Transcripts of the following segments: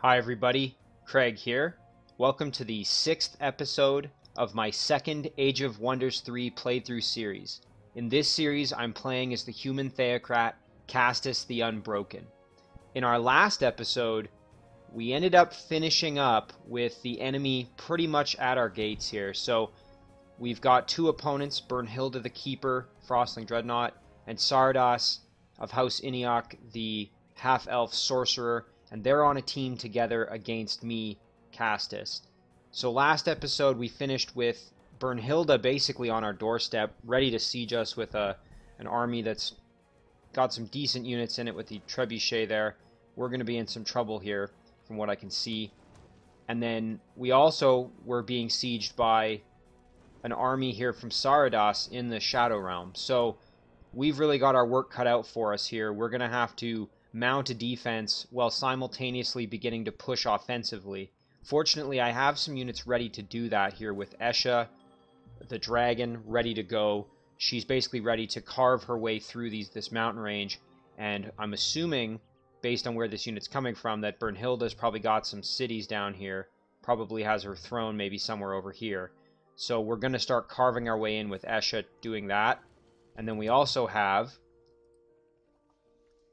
Hi everybody, Craig here. Welcome to the 6th episode of my second Age of Wonders 3 playthrough series. In this series, I'm playing as the human Theocrat, Castus the Unbroken. In our last episode, we ended up finishing up with the enemy pretty much at our gates here. So we've got two opponents, Bernhilda the Keeper, Frostling Dreadnought, and Sardas of House Iniok, the half-elf sorcerer, and they're on a team together against me, Castus. So last episode we finished with Bernhilda basically on our doorstep, ready to siege us with an army that's got some decent units in it with the trebuchet there. We're going to be in some trouble here from what I can see. And then we also were being sieged by an army here from Sardas in the Shadow Realm. So we've really got our work cut out for us here. We're going to have to mount a defense while simultaneously beginning to push offensively. Fortunately, I have some units ready to do that here with Esha, the dragon, ready to go. She's basically ready to carve her way through this mountain range, and I'm assuming, based on where this unit's coming from, that Bernhilda's probably got some cities down here, probably has her throne maybe somewhere over here. So we're going to start carving our way in with Esha doing that. And then we also have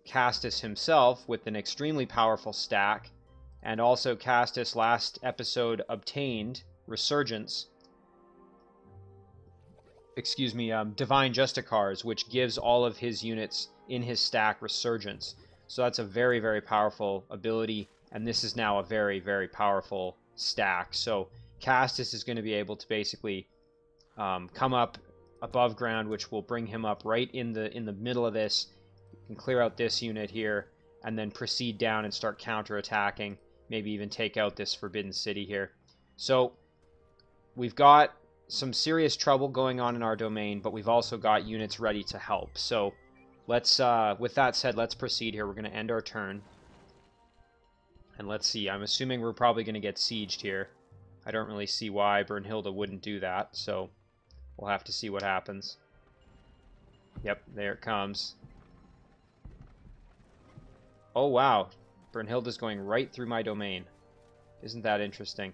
Castus himself with an extremely powerful stack, and also Castus last episode obtained Resurgence, Divine Justicars, which gives all of his units in his stack Resurgence. So that's a very, very powerful ability, and this is now a very, very powerful stack. So Castus is going to be able to basically come up above ground, which will bring him up right in the middle of this. Can clear out this unit here, and then proceed down and start counterattacking, maybe even take out this Forbidden City here. So we've got some serious trouble going on in our domain, but we've also got units ready to help. So let's, with that said, let's proceed here. We're going to end our turn. And let's see, I'm assuming we're probably going to get sieged here. I don't really see why Bernhilda wouldn't do that, so we'll have to see what happens. Yep, there it comes. Oh wow, Bernhilda's going right through my domain. Isn't that interesting?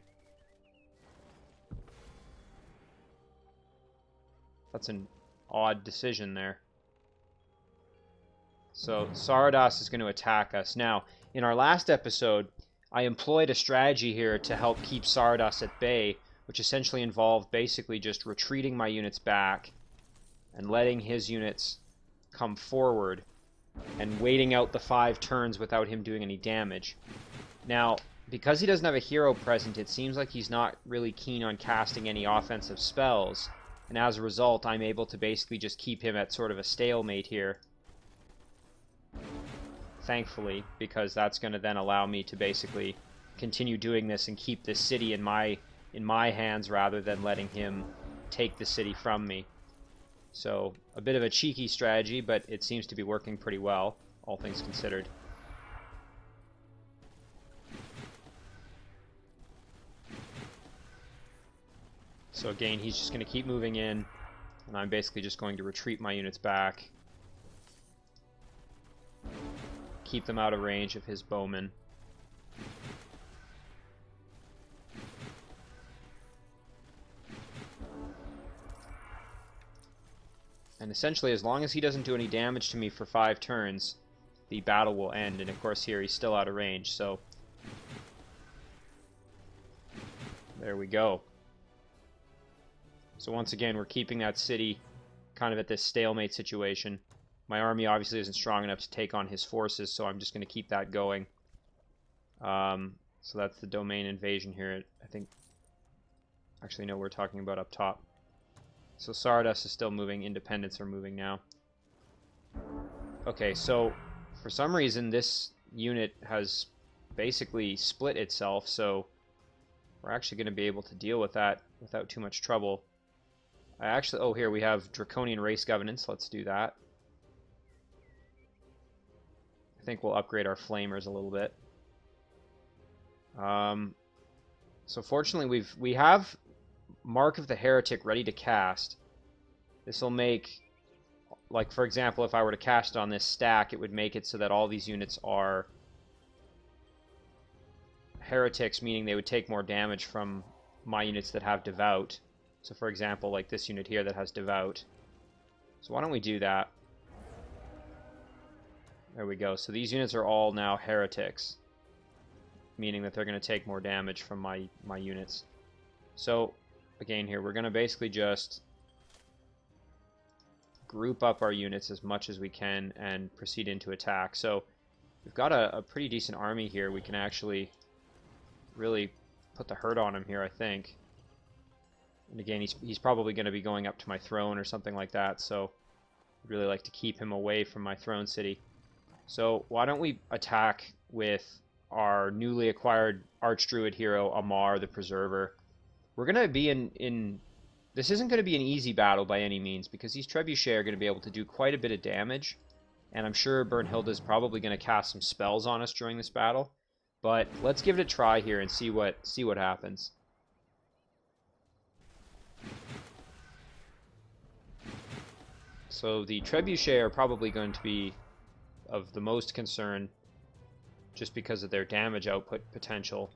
That's an odd decision there. So Sardas is going to attack us. Now, in our last episode, I employed a strategy here to help keep Sardas at bay, which essentially involved basically just retreating my units back and letting his units come forward and waiting out the 5 turns without him doing any damage. Now, because he doesn't have a hero present, it seems like he's not really keen on casting any offensive spells, and as a result, I'm able to basically just keep him at sort of a stalemate here. Thankfully, because that's going to then allow me to basically continue doing this and keep this city in my hands rather than letting him take the city from me. So, a bit of a cheeky strategy, but it seems to be working pretty well, all things considered. So again, he's just going to keep moving in, and I'm basically just going to retreat my units back. Keep them out of range of his bowmen. And essentially, as long as he doesn't do any damage to me for 5 turns, the battle will end. And of course here, he's still out of range, so there we go. So once again, we're keeping that city kind of at this stalemate situation. My army obviously isn't strong enough to take on his forces, so I'm just going to keep that going. So that's the domain invasion here. I think, actually no, we're talking about up top. So Sardas is still moving, Independents are moving now. Okay, so for some reason this unit has basically split itself, so we're actually going to be able to deal with that without too much trouble. Oh, here we have Draconian Race Governance, let's do that. I think we'll upgrade our Flamers a little bit. So fortunately we have Mark of the Heretic ready to cast. This will make, like for example, if I were to cast it on this stack, it would make it so that all these units are heretics, meaning they would take more damage from my units that have devout. So for example, like this unit here that has devout. So why don't we do that? There we go. So these units are all now heretics, meaning that they're going to take more damage from my units. So again here, we're going to basically just group up our units as much as we can and proceed into attack. So we've got a pretty decent army here. We can actually really put the hurt on him here, I think. And again, he's probably going to be going up to my throne or something like that, so I'd really like to keep him away from my throne city. So why don't we attack with our newly acquired Archdruid hero, Amar the Preserver. We're going to be in... This isn't going to be an easy battle by any means, because these Trebuchet are going to be able to do quite a bit of damage, and I'm sure Bernhilda's probably going to cast some spells on us during this battle. But let's give it a try here and see what happens. So the Trebuchet are probably going to be of the most concern just because of their damage output potential.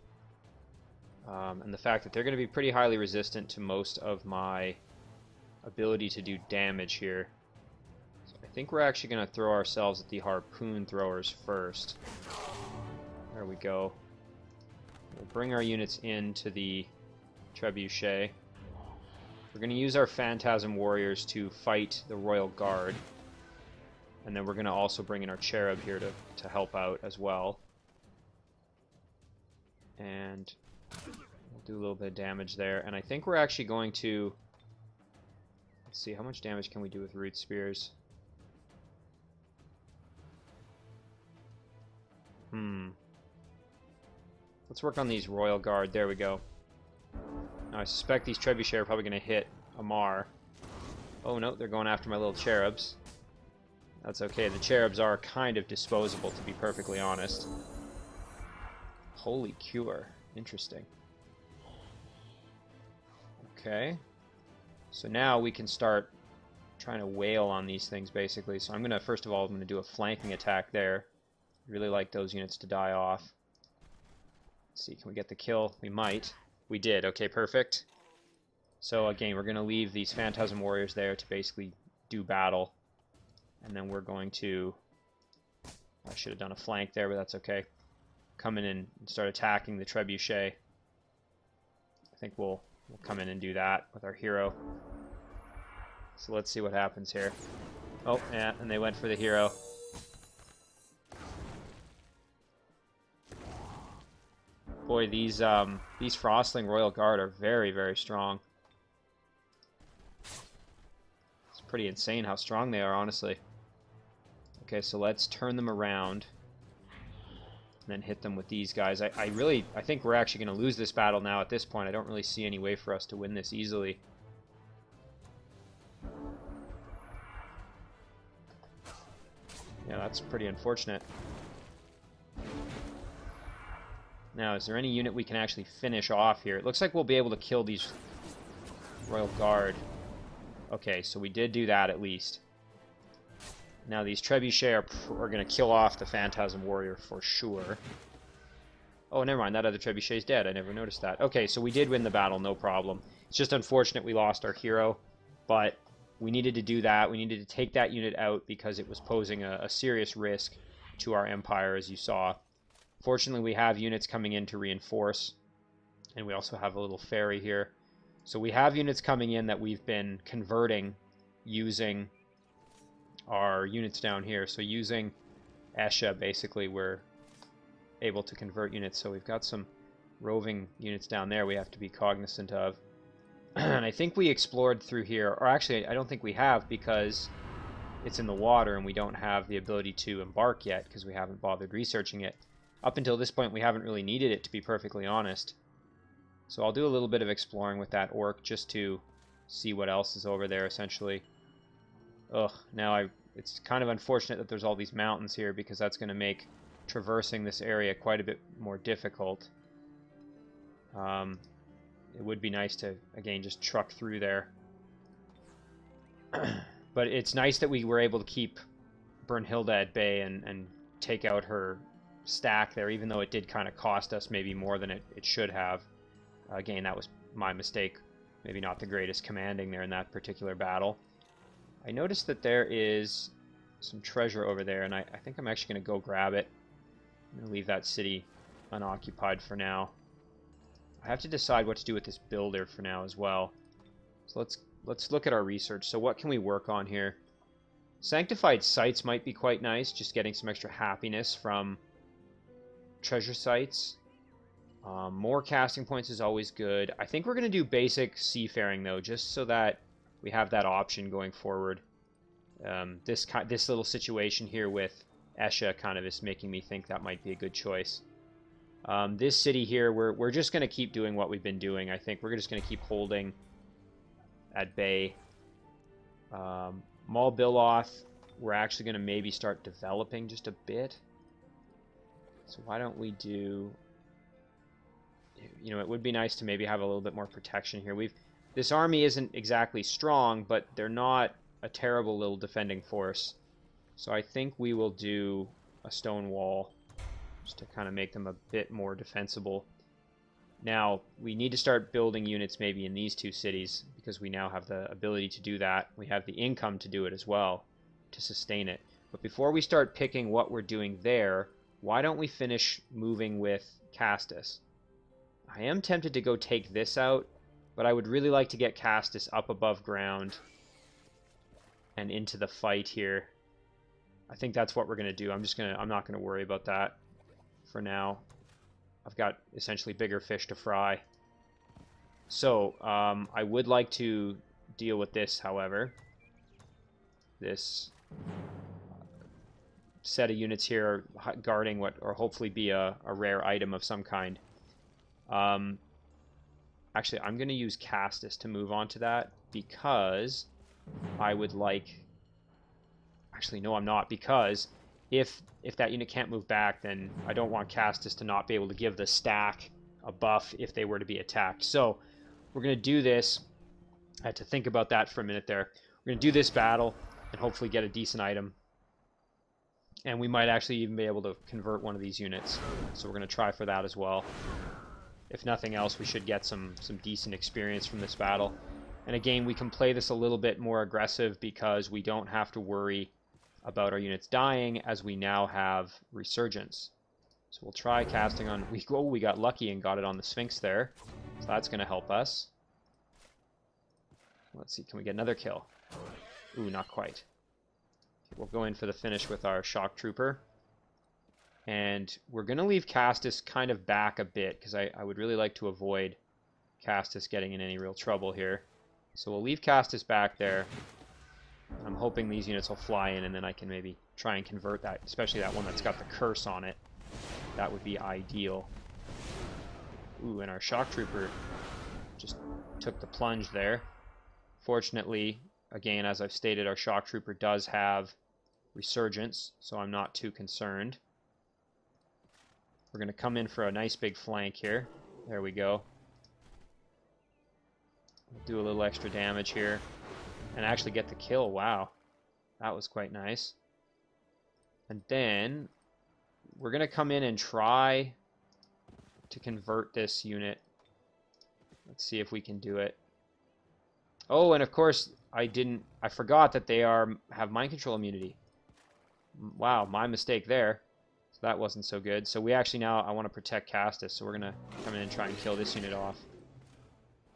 And the fact that they're going to be pretty highly resistant to most of my ability to do damage here. So I think we're actually going to throw ourselves at the harpoon throwers first. There we go. We'll bring our units into the Trebuchet. We're going to use our Phantasm Warriors to fight the Royal Guard. And then we're going to also bring in our Cherub here to help out as well. And we'll do a little bit of damage there. And I think we're actually going to... Let's see, how much damage can we do with Root Spears? Let's work on these Royal Guard. There we go. Now I suspect these Trebuchet are probably going to hit Amar. Oh no, they're going after my little Cherubs. That's okay. The Cherubs are kind of disposable, to be perfectly honest. Holy Cure. Interesting. Okay. So now we can start trying to wail on these things, basically. So I'm going to, first of all, I'm going to do a flanking attack there. Really like those units to die off. Let's see, can we get the kill? We might. We did. Okay, perfect. So again, we're going to leave these Phantasm Warriors there to basically do battle. And then we're going to... I should have done a flank there, but that's okay. Come in and start attacking the Trebuchet. I think we'll come in and do that with our hero. So let's see what happens here. Oh, yeah, and they went for the hero. Boy, these Frostling Royal Guard are very, very strong. It's pretty insane how strong they are, honestly. Okay, so let's turn them around and then hit them with these guys. I think we're actually going to lose this battle now at this point. I don't really see any way for us to win this easily. Yeah, that's pretty unfortunate. Now, is there any unit we can actually finish off here? It looks like we'll be able to kill these Royal Guard. Okay, so we did do that at least. Now these Trebuchet are going to kill off the Phantasm Warrior for sure. Oh, never mind. That other Trebuchet's dead. I never noticed that. Okay, so we did win the battle, no problem. It's just unfortunate we lost our hero, but we needed to do that. We needed to take that unit out because it was posing a serious risk to our Empire, as you saw. Fortunately, we have units coming in to reinforce, and we also have a little ferry here. So we have units coming in that we've been converting using our units down here. So using Esha, basically, we're able to convert units. So we've got some roving units down there we have to be cognizant of. And I think we explored through here, or actually, I don't think we have, because it's in the water and we don't have the ability to embark yet because we haven't bothered researching it. Up until this point, we haven't really needed it, to be perfectly honest. So I'll do a little bit of exploring with that orc just to see what else is over there, essentially. Ugh, now it's kind of unfortunate that there's all these mountains here because that's going to make traversing this area quite a bit more difficult. It would be nice to, again, just truck through there. But it's nice that we were able to keep Bernhilda at bay and take out her stack there, even though it did kind of cost us maybe more than it should have. Again, that was my mistake. Maybe not the greatest commanding there in that particular battle. I noticed that there is some treasure over there, and I think I'm actually going to go grab it. I'm going to leave that city unoccupied for now. I have to decide what to do with this builder for now as well. So let's look at our research. So what can we work on here? Sanctified sites might be quite nice, just getting some extra happiness from treasure sites. More casting points is always good. I think we're going to do basic seafaring though, just so that we have that option going forward. This little situation here with Esha kind of is making me think that might be a good choice. This city here, we're just going to keep doing what we've been doing. I think we're just going to keep holding at bay. Mal Biloth, we're actually going to maybe start developing just a bit. So why don't we do... You know, it would be nice to maybe have a little bit more protection here. This army isn't exactly strong, but they're not a terrible little defending force. So I think we will do a stone wall just to kind of make them a bit more defensible. Now, we need to start building units maybe in these two cities, because we now have the ability to do that. We have the income to do it as well, to sustain it. But before we start picking what we're doing there, why don't we finish moving with Castus? I am tempted to go take this out, but I would really like to get Castus up above ground and into the fight here. I think that's what we're going to do. I'm not going to worry about that for now. I've got essentially bigger fish to fry. So, I would like to deal with this, however. This set of units here are guarding what, or hopefully be a rare item of some kind. Actually, I'm going to use Castus to move on to that, because I would like... Actually, no, I'm not, because if that unit can't move back, then I don't want Castus to not be able to give the stack a buff if they were to be attacked. So we're going to do this. I had to think about that for a minute there. We're going to do this battle and hopefully get a decent item. And we might actually even be able to convert one of these units. So we're going to try for that as well. If nothing else, we should get some decent experience from this battle. And again, we can play this a little bit more aggressive because we don't have to worry about our units dying, as we now have Resurgence. So we'll try casting on... we got lucky and got it on the Sphinx there. So that's going to help us. Let's see, can we get another kill? Ooh, not quite. We'll go in for the finish with our Shock Trooper. And we're going to leave Castus kind of back a bit, because I would really like to avoid Castus getting in any real trouble here. So we'll leave Castus back there. I'm hoping these units will fly in, and then I can maybe try and convert that, especially that one that's got the curse on it. That would be ideal. Ooh, and our Shock Trooper just took the plunge there. Fortunately, again, as I've stated, our Shock Trooper does have Resurgence, so I'm not too concerned. We're going to come in for a nice big flank here. There we go. Do a little extra damage here. And actually get the kill. Wow. That was quite nice. And then we're going to come in and try to convert this unit. Let's see if we can do it. Oh, and of course, I forgot that they have mind control immunity. Wow, my mistake there. So that wasn't so good. So we actually now, I want to protect Castus, so we're going to come in and try and kill this unit off.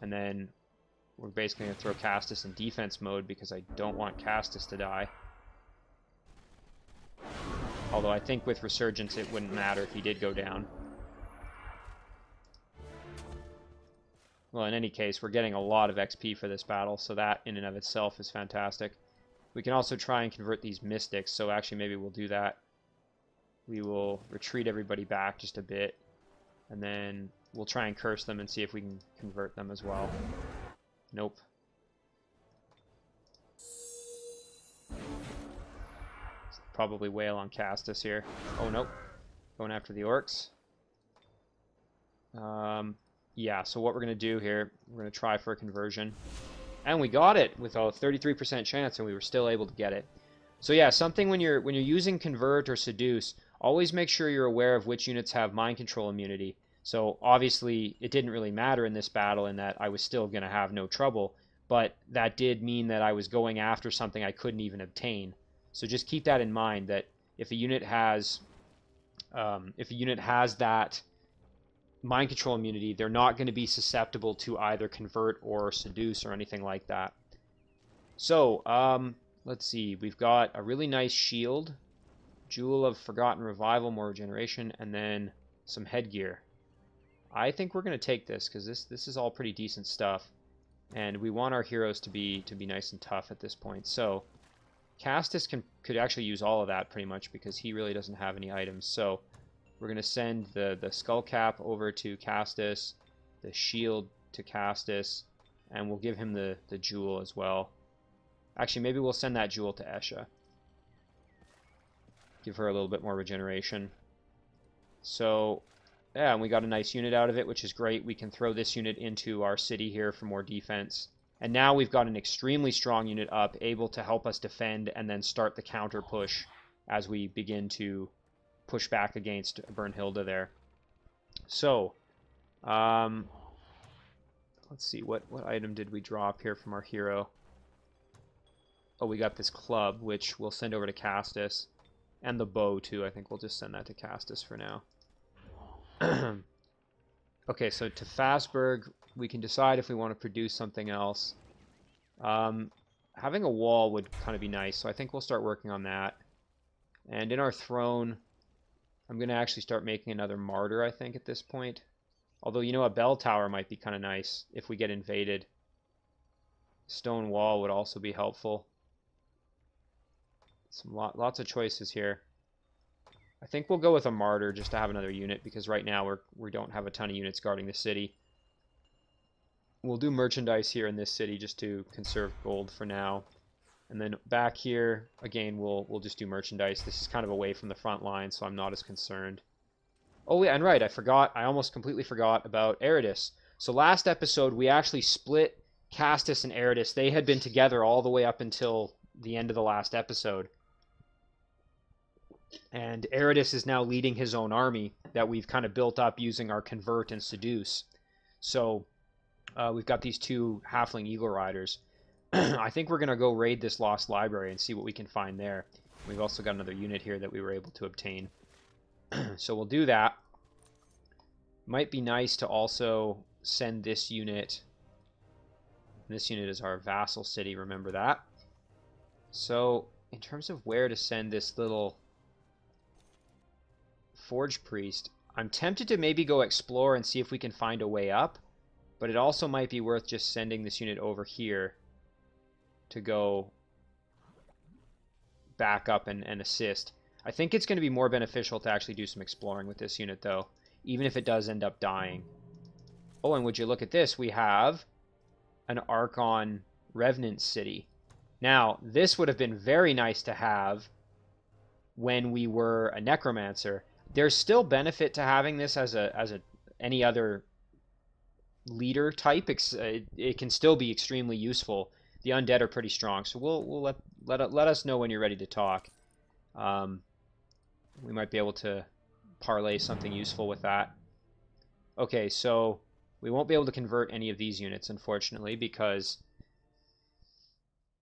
And then we're basically going to throw Castus in defense mode because I don't want Castus to die. Although I think with Resurgence it wouldn't matter if he did go down. Well, in any case, we're getting a lot of XP for this battle, so that in and of itself is fantastic. We can also try and convert these Mystics, so actually maybe we'll do that. We will retreat everybody back just a bit, and then we'll try and curse them and see if we can convert them as well. Nope. Probably wail on Castus here. Oh, nope. Going after the orcs. Yeah, so what we're going to do here, we're going to try for a conversion. And we got it with a 33% chance, and we were still able to get it. So yeah, something when you're using Convert or Seduce, always make sure you're aware of which units have mind control immunity. So obviously it didn't really matter in this battle in that I was still going to have no trouble, but that did mean that I was going after something I couldn't even obtain. So just keep that in mind, that if a unit has that mind control immunity, they're not going to be susceptible to either convert or seduce or anything like that. So let's see, we've got a really nice shield, Jewel of Forgotten Revival, more regeneration, and then some headgear. I think we're going to take this because this is all pretty decent stuff, and we want our heroes to be nice and tough at this point. So Castus could actually use all of that pretty much because he really doesn't have any items. So we're going to send the skull cap over to Castus, the shield to Castus, and we'll give him the jewel as well. Actually, maybe we'll send that jewel to Esha. Give her a little bit more regeneration. So yeah, and we got a nice unit out of it, which is great. We can throw this unit into our city here for more defense. And now we've got an extremely strong unit up, able to help us defend and then start the counter push as we begin to push back against Bernhilda there. So, let's see, what item did we drop here from our hero? Oh, we got this club, which we'll send over to Castus. And the bow, too. I think we'll just send that to Castus for now. Okay, so to Fastberg, we can decide if we want to produce something else. Having a wall would kind of be nice, so I think we'll start working on that. And in our throne, I'm going to actually start making another martyr, I think, at this point. Although, you know, a bell tower might be kind of nice if we get invaded. Stone wall would also be helpful. Lots of choices here. I think we'll go with a martyr just to have another unit, because right now we don't have a ton of units guarding the city. We'll do merchandise here in this city just to conserve gold for now. And then back here, again, we'll just do merchandise. This is kind of away from the front line, so I'm not as concerned. Oh, yeah, and right, I almost completely forgot about Eridus. So last episode, we actually split Castus and Eridus. They had been together all the way up until the end of the last episode. And Eridus is now leading his own army that we've kind of built up using our convert and seduce. So we've got these two halfling eagle riders. I think we're going to go raid this lost library and see what we can find there. We've also got another unit here that we were able to obtain. So we'll do that. Might be nice to also send this unit. This unit is our vassal city, remember that. So in terms of where to send this little Forge Priest, I'm tempted to maybe go explore and see if we can find a way up, but it also might be worth just sending this unit over here to go back up and assist. I think it's going to be more beneficial to actually do some exploring with this unit, though, even if it does end up dying. Oh, and would you look at this? We have an Archon Revenant city. Now, this would have been very nice to have when we were a Necromancer. There's still benefit to having this as any other leader type. It can still be extremely useful. The undead are pretty strong, so we'll let us know when you're ready to talk. We might be able to parlay something useful with that. Okay, so we won't be able to convert any of these units, unfortunately, because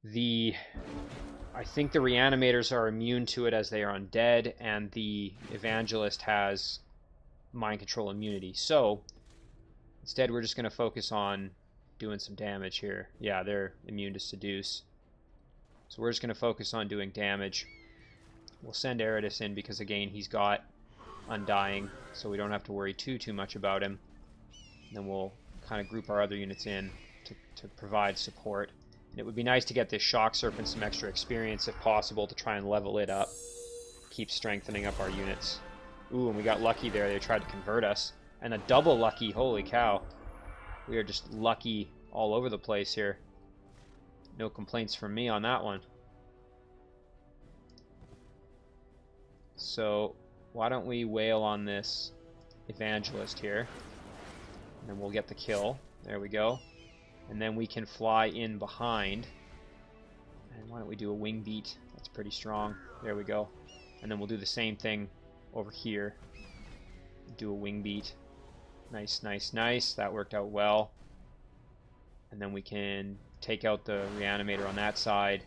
I think the reanimators are immune to it as they are undead, and the evangelist has mind control immunity. So instead, we're just going to focus on doing some damage here. Yeah, they're immune to seduce. So we're just going to focus on doing damage. We'll send Eridus in because, again, he's got Undying, so we don't have to worry too much about him. And then we'll kind of group our other units in to provide support. And it would be nice to get this Shock Serpent some extra experience, if possible, to try and level it up. Keep strengthening up our units. Ooh, and we got lucky there. They tried to convert us. And a double lucky, holy cow. We are just lucky all over the place here. No complaints from me on that one. So, why don't we wail on this evangelist here. And then we'll get the kill. There we go. And then we can fly in behind. And why don't we do a wing beat? That's pretty strong. There we go. And then we'll do the same thing over here. Do a wing beat. Nice, nice, nice. That worked out well. And then we can take out the reanimator on that side.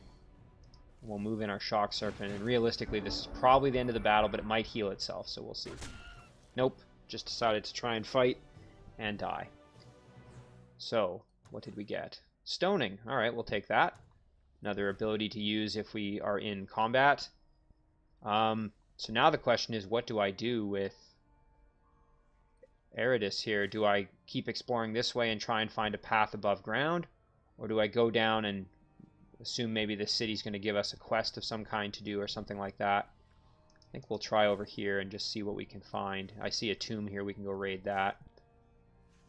We'll move in our shock serpent. And realistically, this is probably the end of the battle, but it might heal itself, so we'll see. Nope. Just decided to try and fight and die. So, what did we get? Stoning. Alright, we'll take that. Another ability to use if we are in combat. So now the question is, what do I do with Eridus here? Do I keep exploring this way and try and find a path above ground? Or do I go down and assume maybe this city's going to give us a quest of some kind to do or something like that? I think we'll try over here and just see what we can find. I see a tomb here. We can go raid that.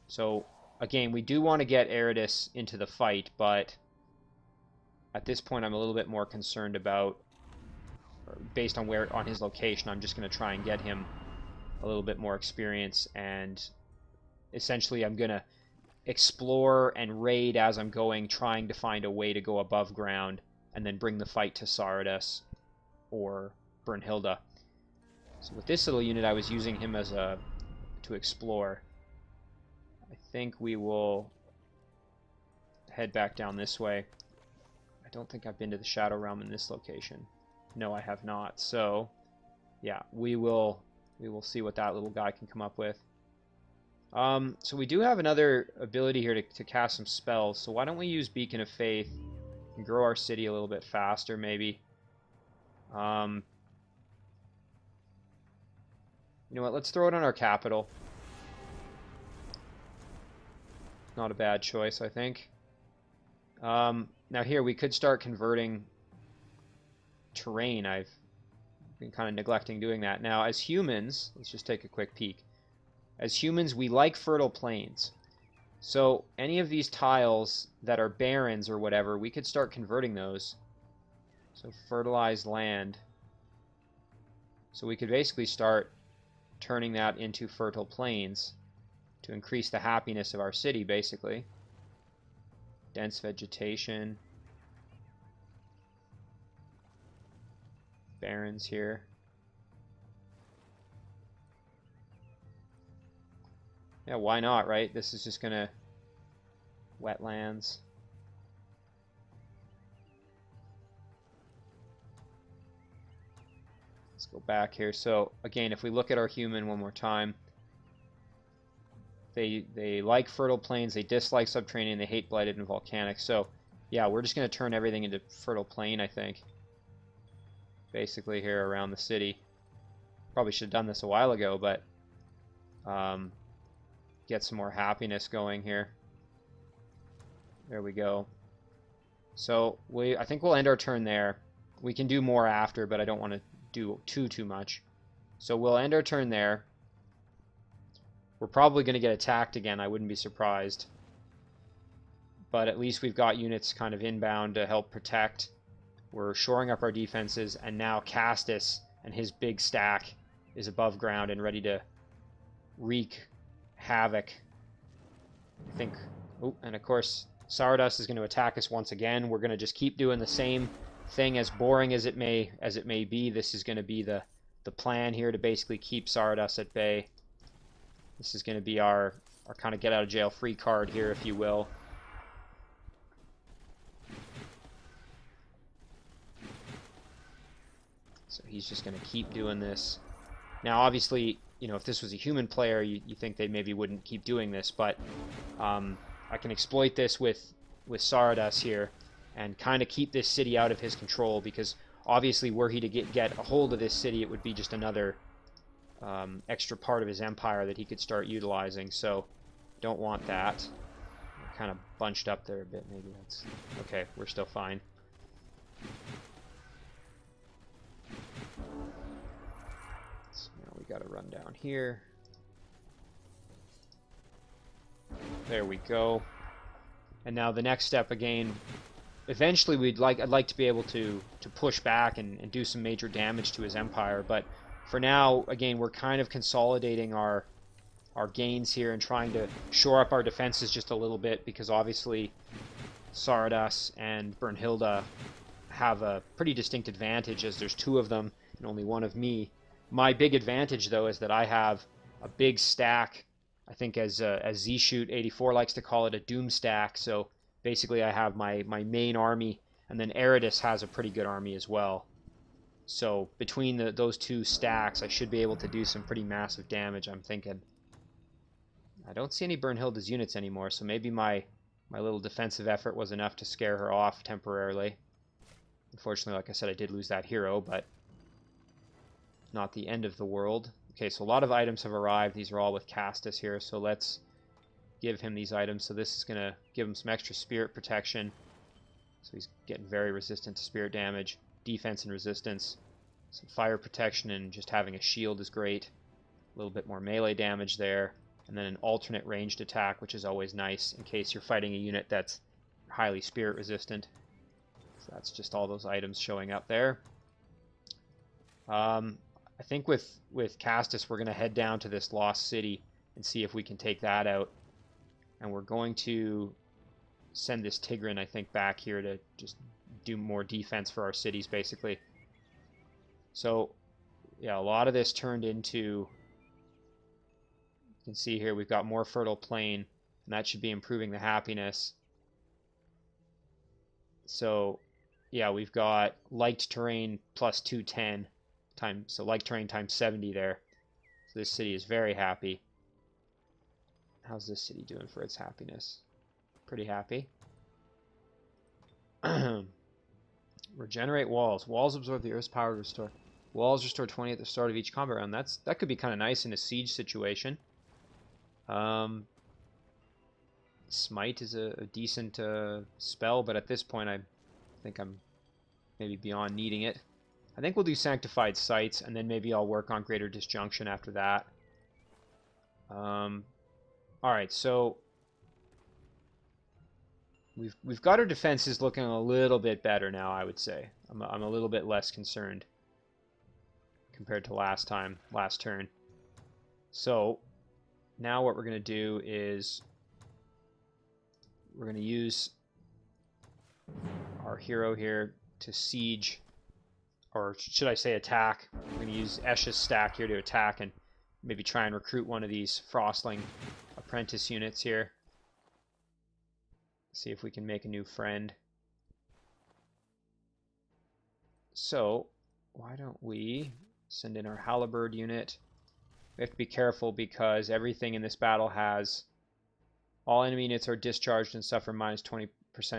So, again, we do want to get Eridus into the fight, but at this point I'm a little bit more concerned about, based on on his location, I'm just going to try and get him a little bit more experience, and essentially I'm going to explore and raid as I'm going, trying to find a way to go above ground and then bring the fight to Saradas or Brunhilde. So with this little unit I was using him as to explore. I think we will head back down this way. I don't think I've been to the Shadow Realm in this location. No, I have not. So yeah, we will see what that little guy can come up with. So we do have another ability here to cast some spells. So why don't we use Beacon of Faith and grow our city a little bit faster, maybe. You know what? Let's throw it on our capital. Not a bad choice, I think. Now here we could start converting terrain. I've been kind of neglecting doing that. Now, as humans, let's just take a quick peek. As humans, we like fertile plains. So any of these tiles that are barrens or whatever, we could start converting those. So fertilized land. So we could basically start turning that into fertile plains to increase the happiness of our city, basically. Dense vegetation. Barrens here. Yeah, why not, right? This is just gonna... wetlands. Let's go back here. So, again, if we look at our human one more time, they like fertile plains, they dislike subterranean, they hate blighted and volcanic. So, yeah, we're just gonna turn everything into fertile plain, I think. Basically here around the city. Probably should have done this a while ago, but get some more happiness going here. There we go. So I think we'll end our turn there. We can do more after, but I don't want to do too much. So we'll end our turn there. We're probably going to get attacked again. I wouldn't be surprised. But at least we've got units kind of inbound to help protect. We're shoring up our defenses, and now Castus and his big stack is above ground and ready to wreak havoc. I think... Oh, and of course, Saradas is going to attack us once again. We're going to just keep doing the same thing, as boring as it may be. This is going to be the plan here, to basically keep Saradas at bay. This is going to be our kind of get-out-of-jail-free card here, if you will. So he's just going to keep doing this. Now, obviously, you know, if this was a human player, you think they maybe wouldn't keep doing this, but I can exploit this with Saradas here and kind of keep this city out of his control, because obviously were he to get a hold of this city, it would be just another extra part of his empire that he could start utilizing. So don't want that. We're kind of bunched up there a bit. Maybe that's okay. We're still fine. So now we got to run down here. There we go. And now the next step again. Eventually, I'd like to be able to push back and do some major damage to his empire. But for now, again, we're kind of consolidating our gains here and trying to shore up our defenses just a little bit, because obviously Saradas and Brunhilde have a pretty distinct advantage, as there's two of them and only one of me. My big advantage, though, is that I have a big stack. I think as Z-Shoot84 likes to call it, a doom stack. So basically I have my main army, and then Eridus has a pretty good army as well. So between those two stacks, I should be able to do some pretty massive damage, I'm thinking. I don't see any Bernhilda's units anymore, so maybe my little defensive effort was enough to scare her off temporarily. Unfortunately, like I said, I did lose that hero, but not the end of the world. Okay, so a lot of items have arrived. These are all with Castus here, so let's give him these items. So this is going to give him some extra spirit protection. So he's getting very resistant to spirit damage, defense and resistance. Some fire protection, and just having a shield is great. A little bit more melee damage there. And then an alternate ranged attack, which is always nice in case you're fighting a unit that's highly spirit resistant. So that's just all those items showing up there. I think with Castus, we're going to head down to this lost city and see if we can take that out. And we're going to send this Tigran, I think, back here to just do more defense for our cities, basically. So, yeah, a lot of this turned into... You can see here we've got more fertile plain, and that should be improving the happiness. So, yeah, we've got liked terrain plus 210 times, so liked terrain times 70 there. So this city is very happy. How's this city doing for its happiness? Pretty happy. Regenerate walls. Walls absorb the Earth's power to restore. Walls restore 20 at the start of each combat round. That could be kind of nice in a siege situation. Smite is a decent spell, but at this point I think I'm maybe beyond needing it. I think we'll do Sanctified Sights, and then maybe I'll work on Greater Disjunction after that. Alright, so we've got our defenses looking a little bit better now, I would say. I'm a little bit less concerned compared to last turn. So now what we're going to do is we're going to use our hero here to siege, or should I say attack. We're going to use Esha's stack here to attack and maybe try and recruit one of these Frostling apprentice units here. See if we can make a new friend. So why don't we send in our Halberd unit. We have to be careful because everything in this battle has... All enemy units are discharged and suffer minus 20%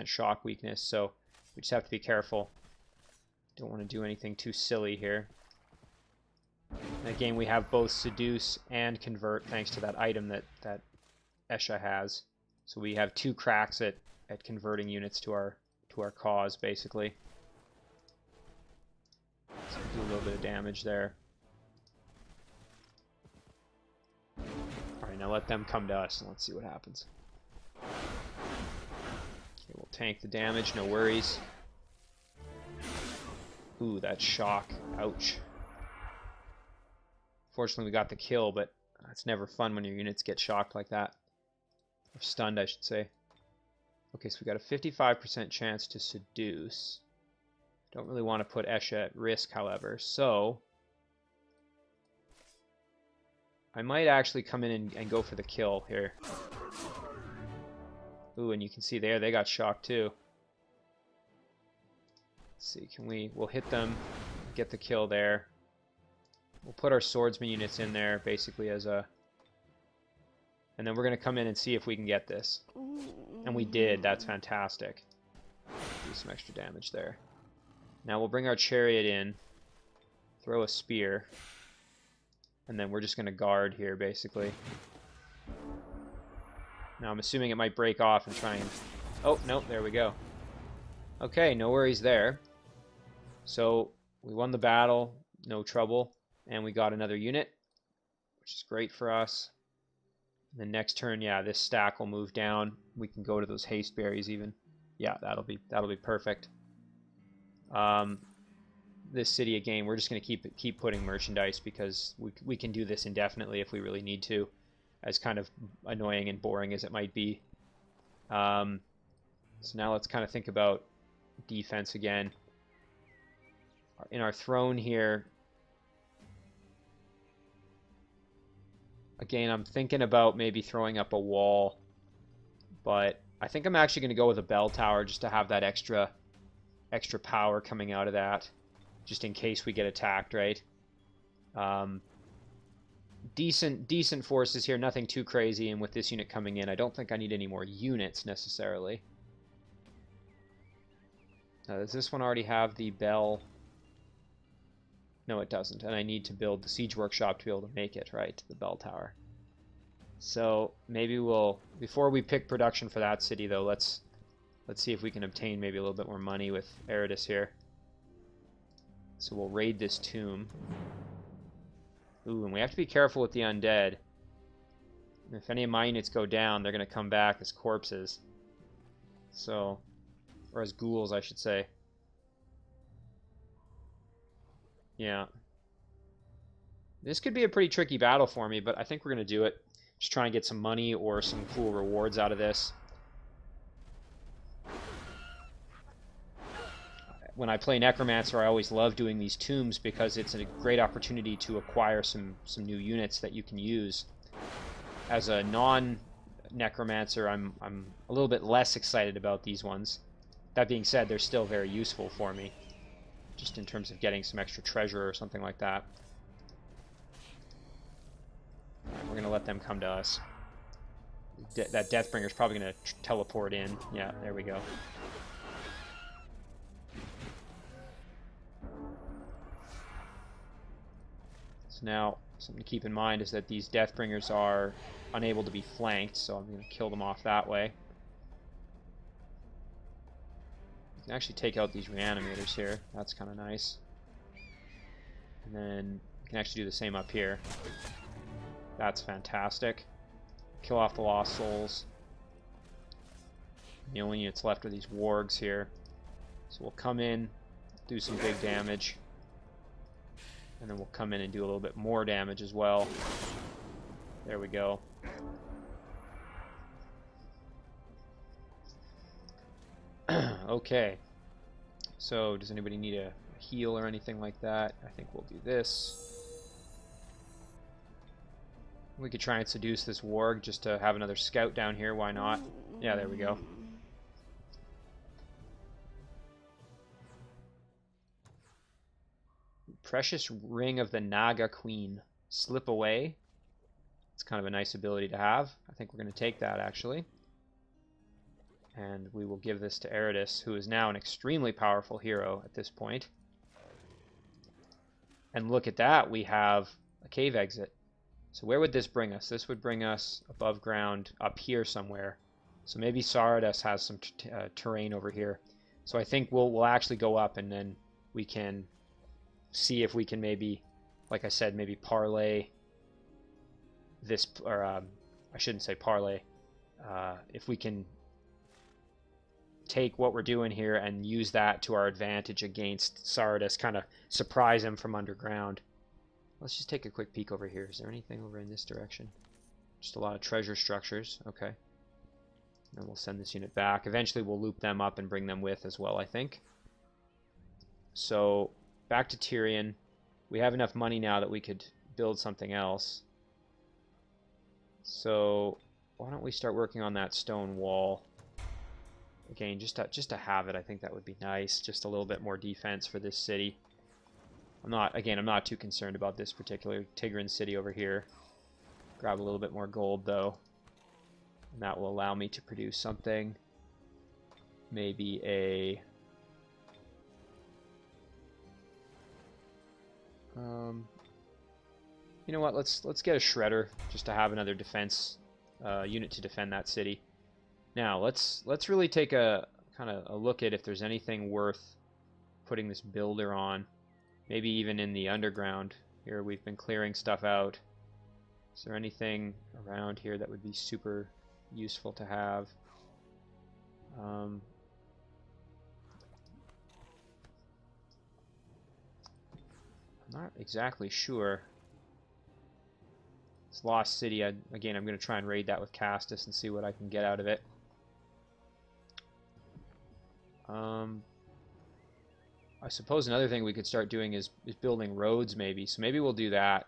shock weakness, so we just have to be careful. Don't want to do anything too silly here. In that game we have both Seduce and Convert thanks to that item that Esha has. So we have two cracks at converting units to our cause, basically. So do a little bit of damage there. Alright, now let them come to us and let's see what happens. Okay, we'll tank the damage, no worries. Ooh, that shock. Ouch. Fortunately, we got the kill, but it's never fun when your units get shocked like that. Or stunned, I should say. Okay, so we got a 55% chance to seduce. Don't really want to put Esha at risk, however, so... I might actually come in and go for the kill here. Ooh, and you can see there, they got shocked too. Let's see, we'll hit them, get the kill there. We'll put our swordsman units in there, basically as a... And then we're going to come in and see if we can get this. And we did, that's fantastic. Do some extra damage there. Now we'll bring our chariot in, throw a spear, and then we're just going to guard here, basically. Now I'm assuming it might break off and try and... Oh, no, there we go. Okay, no worries there. So, we won the battle, no trouble, and we got another unit, which is great for us. The next turn, yeah, this stack will move down. We can go to those haste berries even. Yeah, that'll be perfect. This city again, we're just going to keep putting merchandise because we can do this indefinitely if we really need to, as kind of annoying and boring as it might be. So now let's kind of think about defense again. In our throne here, Again, I'm thinking about maybe throwing up a wall, but I think I'm actually going to go with a bell tower just to have that extra power coming out of that, just in case we get attacked, right? Decent forces here, nothing too crazy, and with this unit coming in, I don't think I need any more units necessarily. Does this one already have the bell? No, it doesn't, and I need to build the siege workshop to be able to make it, right, the bell tower. So maybe we'll, before we pick production for that city though, let's see if we can obtain maybe a little bit more money with Eridus here. So we'll raid this tomb. Ooh, and we have to be careful with the undead. If any of my units go down, they're going to come back as corpses. So, or as ghouls, I should say. Yeah. This could be a pretty tricky battle for me, but I think we're going to do it. Just try and get some money or some cool rewards out of this. When I play Necromancer, I always love doing these tombs because it's a great opportunity to acquire some new units that you can use. As a non-Necromancer, I'm a little bit less excited about these ones. That being said, they're still very useful for me, just in terms of getting some extra treasure or something like that. Right, we're going to let them come to us. That Deathbringer's probably going to teleport in. Yeah, there we go. So now, something to keep in mind is that these Deathbringers are unable to be flanked, so I'm going to kill them off that way. You can actually take out these Reanimators here. That's kind of nice. And then you can actually do the same up here. That's fantastic. Kill off the Lost Souls. The only units left are these Wargs here. So we'll come in, do some big damage. And then we'll come in and do a little bit more damage as well. There we go. Okay. So, does anybody need a heal or anything like that? I think we'll do this. We could try and seduce this warg just to have another scout down here. Why not? Yeah, there we go. Precious Ring of the Naga Queen. Slip away. It's kind of a nice ability to have. I think we're going to take that, actually. And we will give this to Eridus, who is now an extremely powerful hero at this point. And look at that, we have a cave exit. So where would this bring us? This would bring us above ground, up here somewhere. So maybe Saradus has some terrain over here. So I think we'll actually go up, and then we can see if we can maybe, like I said, maybe parlay this, or I shouldn't say parlay. If we can take what we're doing here and use that to our advantage against Saradus, kind of surprise him from underground. Let's just take a quick peek over here. Is there anything over in this direction? Just a lot of treasure structures. Okay. And we'll send this unit back. Eventually we'll loop them up and bring them with as well, I think. So, back to Tyrion. We have enough money now that we could build something else. So, why don't we start working on that stone wall? Again, just to have it, I think that would be nice. Just a little bit more defense for this city. I'm not too concerned about this particular Tigran city over here. Grab a little bit more gold, though. And that will allow me to produce something. Maybe a... you know what? Let's get a shredder just to have another defense unit to defend that city. Now let's really take a kind of a look at if there's anything worth putting this builder on. Maybe even in the underground. Here we've been clearing stuff out. Is there anything around here that would be super useful to have? I'm not exactly sure. This Lost City, again, I'm going to try and raid that with Castus and see what I can get out of it. I suppose another thing we could start doing is building roads, maybe. So maybe we'll do that.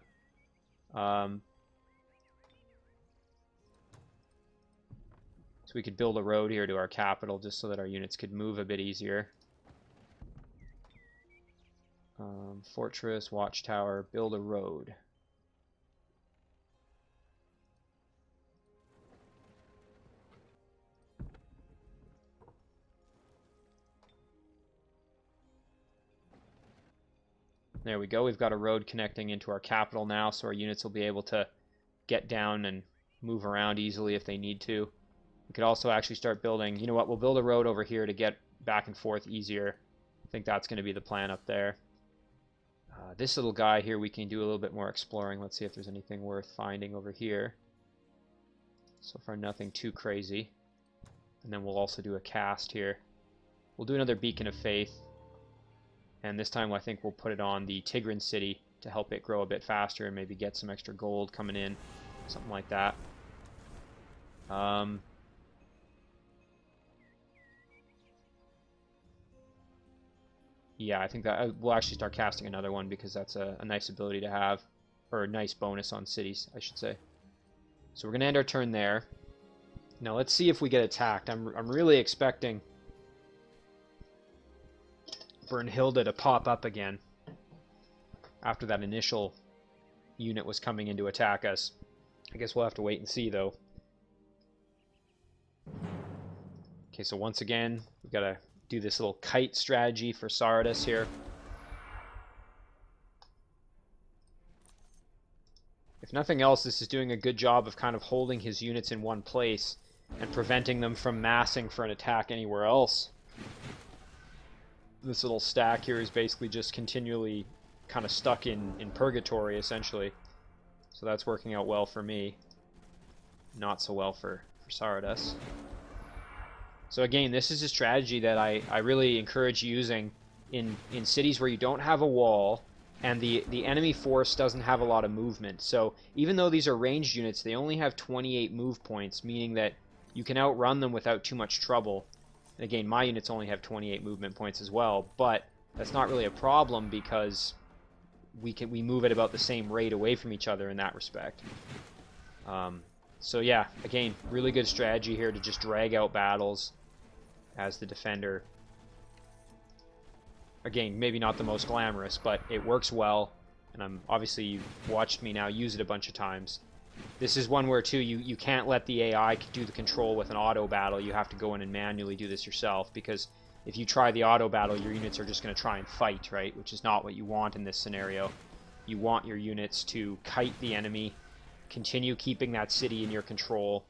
we could build a road here to our capital just so that our units could move a bit easier. Fortress, watchtower, build a road. There we go. We've got a road connecting into our capital now, so our units will be able to get down and move around easily if they need to. We could also actually start building, you know what, we'll build a road over here to get back and forth easier. I think that's going to be the plan up there. This little guy here, we can do a little bit more exploring. Let's see if there's anything worth finding over here. So far, nothing too crazy. And then we'll also do a cast here. We'll do another Beacon of Faith. And this time I think we'll put it on the Tigran city to help it grow a bit faster and maybe get some extra gold coming in. Something like that. Yeah, I think that we'll actually start casting another one because that's a nice ability to have. Or a nice bonus on cities, I should say. So we're going to end our turn there. Now let's see if we get attacked. I'm really expecting Bernhilda to pop up again after that initial unit was coming in to attack us. I guess we'll have to wait and see, though. Okay, so once again, we've got to do this little kite strategy for Sardis here. If nothing else, this is doing a good job of kind of holding his units in one place and preventing them from massing for an attack anywhere else. This little stack here is basically just continually kind of stuck in purgatory, essentially. So that's working out well for me. Not so well for Sardis. So again, this is a strategy that I really encourage using in cities where you don't have a wall and the enemy force doesn't have a lot of movement. So even though these are ranged units, they only have 28 move points, meaning that you can outrun them without too much trouble. And again, my units only have 28 movement points as well, but that's not really a problem because we move at about the same rate away from each other in that respect. So yeah, again, really good strategy here to just drag out battles as the defender. Again, maybe not the most glamorous, but it works well, and obviously you've watched me now use it a bunch of times. This is one where, too, you can't let the AI do the control with an auto battle. You have to go in and manually do this yourself, because if you try the auto battle, your units are just going to try and fight, right? Which is not what you want in this scenario. You want your units to kite the enemy, continue keeping that city in your control,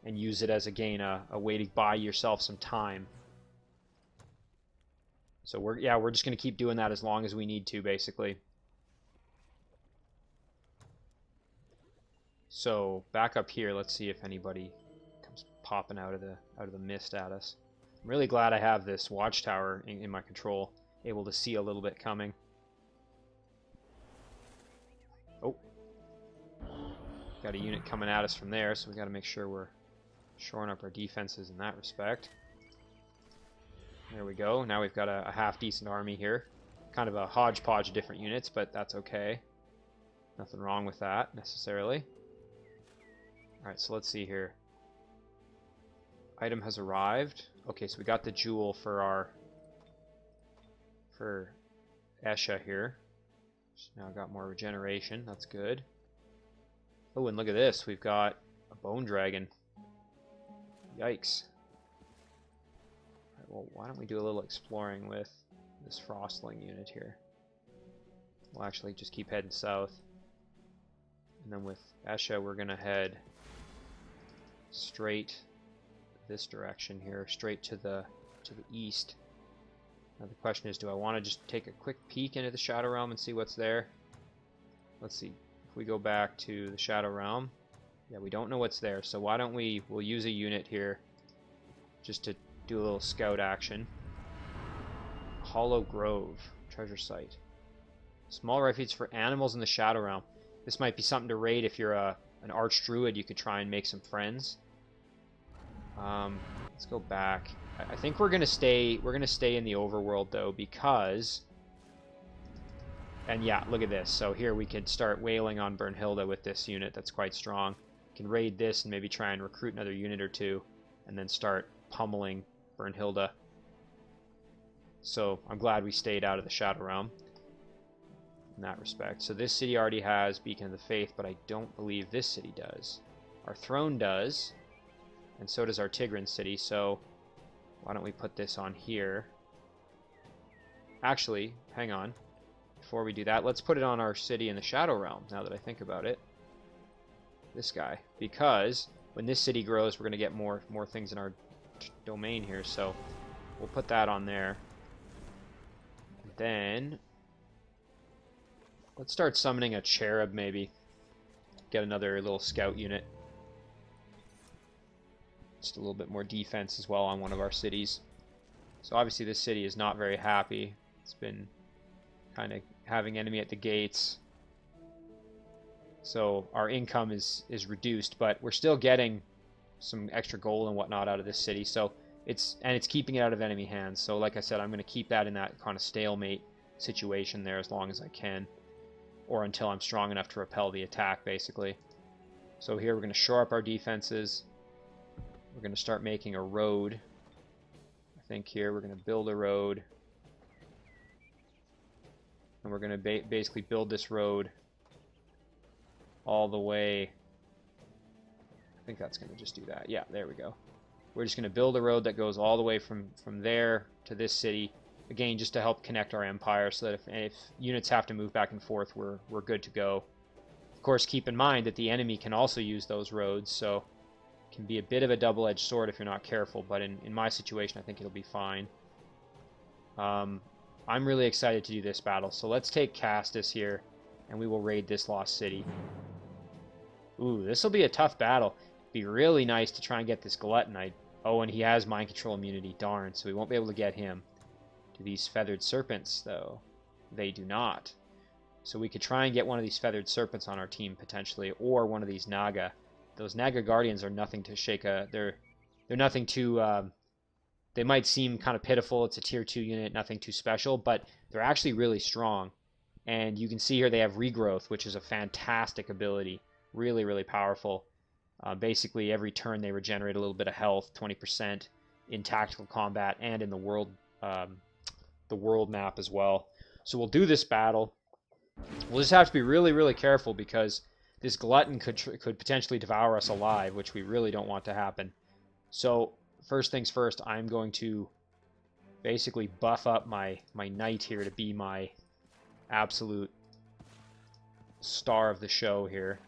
and use it as, again, a way to buy yourself some time. So we're just going to keep doing that as long as we need to, basically. So back up here, let's see if anybody comes popping out of the mist at us. I'm really glad I have this watchtower in my control, able to see a little bit coming. Oh, got a unit coming at us from there, so we got to make sure we're shoring up our defenses in that respect. There we go. Now we've got a half-decent army here. Kind of a hodgepodge of different units, but that's okay. Nothing wrong with that, necessarily. Alright, so let's see here. Item has arrived. Okay, so we got the jewel for Esha here. So now got more regeneration. That's good. Oh, and look at this. We've got a bone dragon. Yikes. Well, why don't we do a little exploring with this Frostling unit here. We'll actually just keep heading south. And then with Esha, we're going to head straight this direction here, straight to the east. Now the question is, do I want to just take a quick peek into the Shadow Realm and see what's there? Let's see. If we go back to the Shadow Realm, yeah, we don't know what's there, so why don't we'll use a unit here just to do a little scout action. Hollow Grove, treasure site. Small refuge for animals in the Shadow Realm. This might be something to raid if you're an arch druid. You could try and make some friends. Let's go back. I think we're gonna stay. We're gonna stay in the overworld though, because. And yeah, look at this. So here we could start wailing on Bernhilda with this unit. That's quite strong. We can raid this and maybe try and recruit another unit or two. and then start pummeling Bernhilda. So I'm glad we stayed out of the Shadow Realm in that respect. So this city already has Beacon of the Faith, but I don't believe this city does. Our throne does, and so does our Tigran city, so why don't we put this on here? Actually, hang on. Before we do that, let's put it on our city in the Shadow Realm, now that I think about it. This guy. Because when this city grows, we're going to get more things in our domain here, so we'll put that on there. And then let's start summoning a cherub, maybe. Get another little scout unit. Just a little bit more defense as well on one of our cities. So obviously this city is not very happy. It's been kind of having enemy at the gates. So our income is reduced, but we're still getting some extra gold and whatnot out of this city. So it's keeping it out of enemy hands. So like I said, I'm going to keep that in that kind of stalemate situation there as long as I can, or until I'm strong enough to repel the attack, basically. So here we're going to shore up our defenses. We're going to start making a road. I think here we're going to build a road. And we're going to basically build this road all the way. I think that's going to just do that. Yeah, there we go. We're just going to build a road that goes all the way from there to this city. Again, just to help connect our empire so that if units have to move back and forth, we're good to go. Of course, keep in mind that the enemy can also use those roads, so it can be a bit of a double-edged sword if you're not careful, but in my situation, I think it'll be fine. I'm really excited to do this battle, so let's take Castus here, and we will raid this lost city. Ooh, this will be a tough battle. It'd be really nice to try and get this glutton. Oh, and he has mind control immunity, darn, so we won't be able to get him. Do these feathered serpents, though? They do not. So we could try and get one of these feathered serpents on our team, potentially, or one of these Naga. Those Naga Guardians are nothing to shake a... They're nothing to... They might seem kind of pitiful. It's a tier 2 unit, nothing too special, but they're actually really strong. And you can see here they have regrowth, which is a fantastic ability. Really, really powerful. Basically, every turn they regenerate a little bit of health, 20% in tactical combat and in the world map as well. So we'll do this battle. We'll just have to be really, really careful because this glutton could potentially devour us alive, which we really don't want to happen. So first things first, I'm going to basically buff up my knight here to be my absolute star of the show here.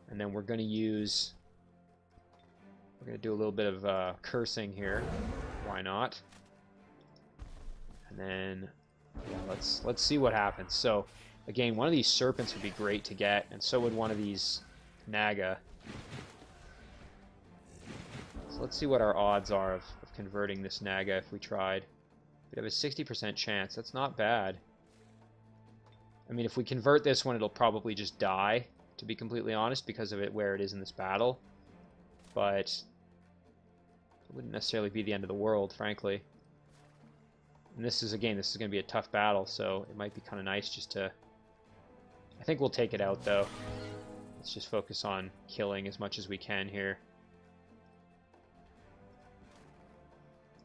And then we're going to do a little bit of cursing here. Why not? And then, yeah, let's see what happens. So, again, one of these serpents would be great to get, and so would one of these Naga. So let's see what our odds are of converting this Naga if we tried. We have a 60% chance. That's not bad. I mean, if we convert this one, it'll probably just die, to be completely honest, because of where it is in this battle. But it wouldn't necessarily be the end of the world, frankly. And this is going to be a tough battle, so it might be kind of nice just to... I think we'll take it out, though. Let's just focus on killing as much as we can here.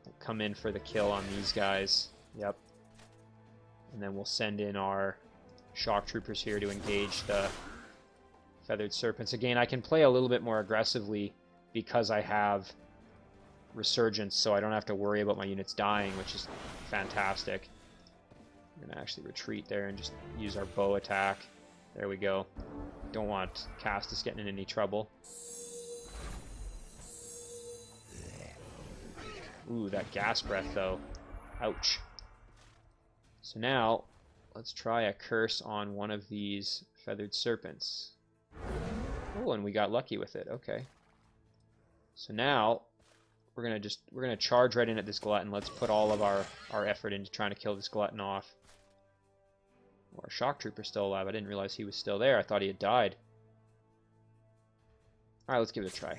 We'll come in for the kill on these guys. Yep. And then we'll send in our shock troopers here to engage the feathered serpents. Again, I can play a little bit more aggressively because I have resurgence, so I don't have to worry about my units dying, which is fantastic. I'm going to actually retreat there and just use our bow attack. There we go. Don't want Castus getting in any trouble. Ooh, that gas breath, though. Ouch. So now, let's try a curse on one of these feathered serpents. Oh, and we got lucky with it. Okay. So now, we're gonna charge right in at this glutton. Let's put all of our effort into trying to kill this glutton off. Oh, our shock trooper's still alive. I didn't realize he was still there. I thought he had died. Alright, let's give it a try.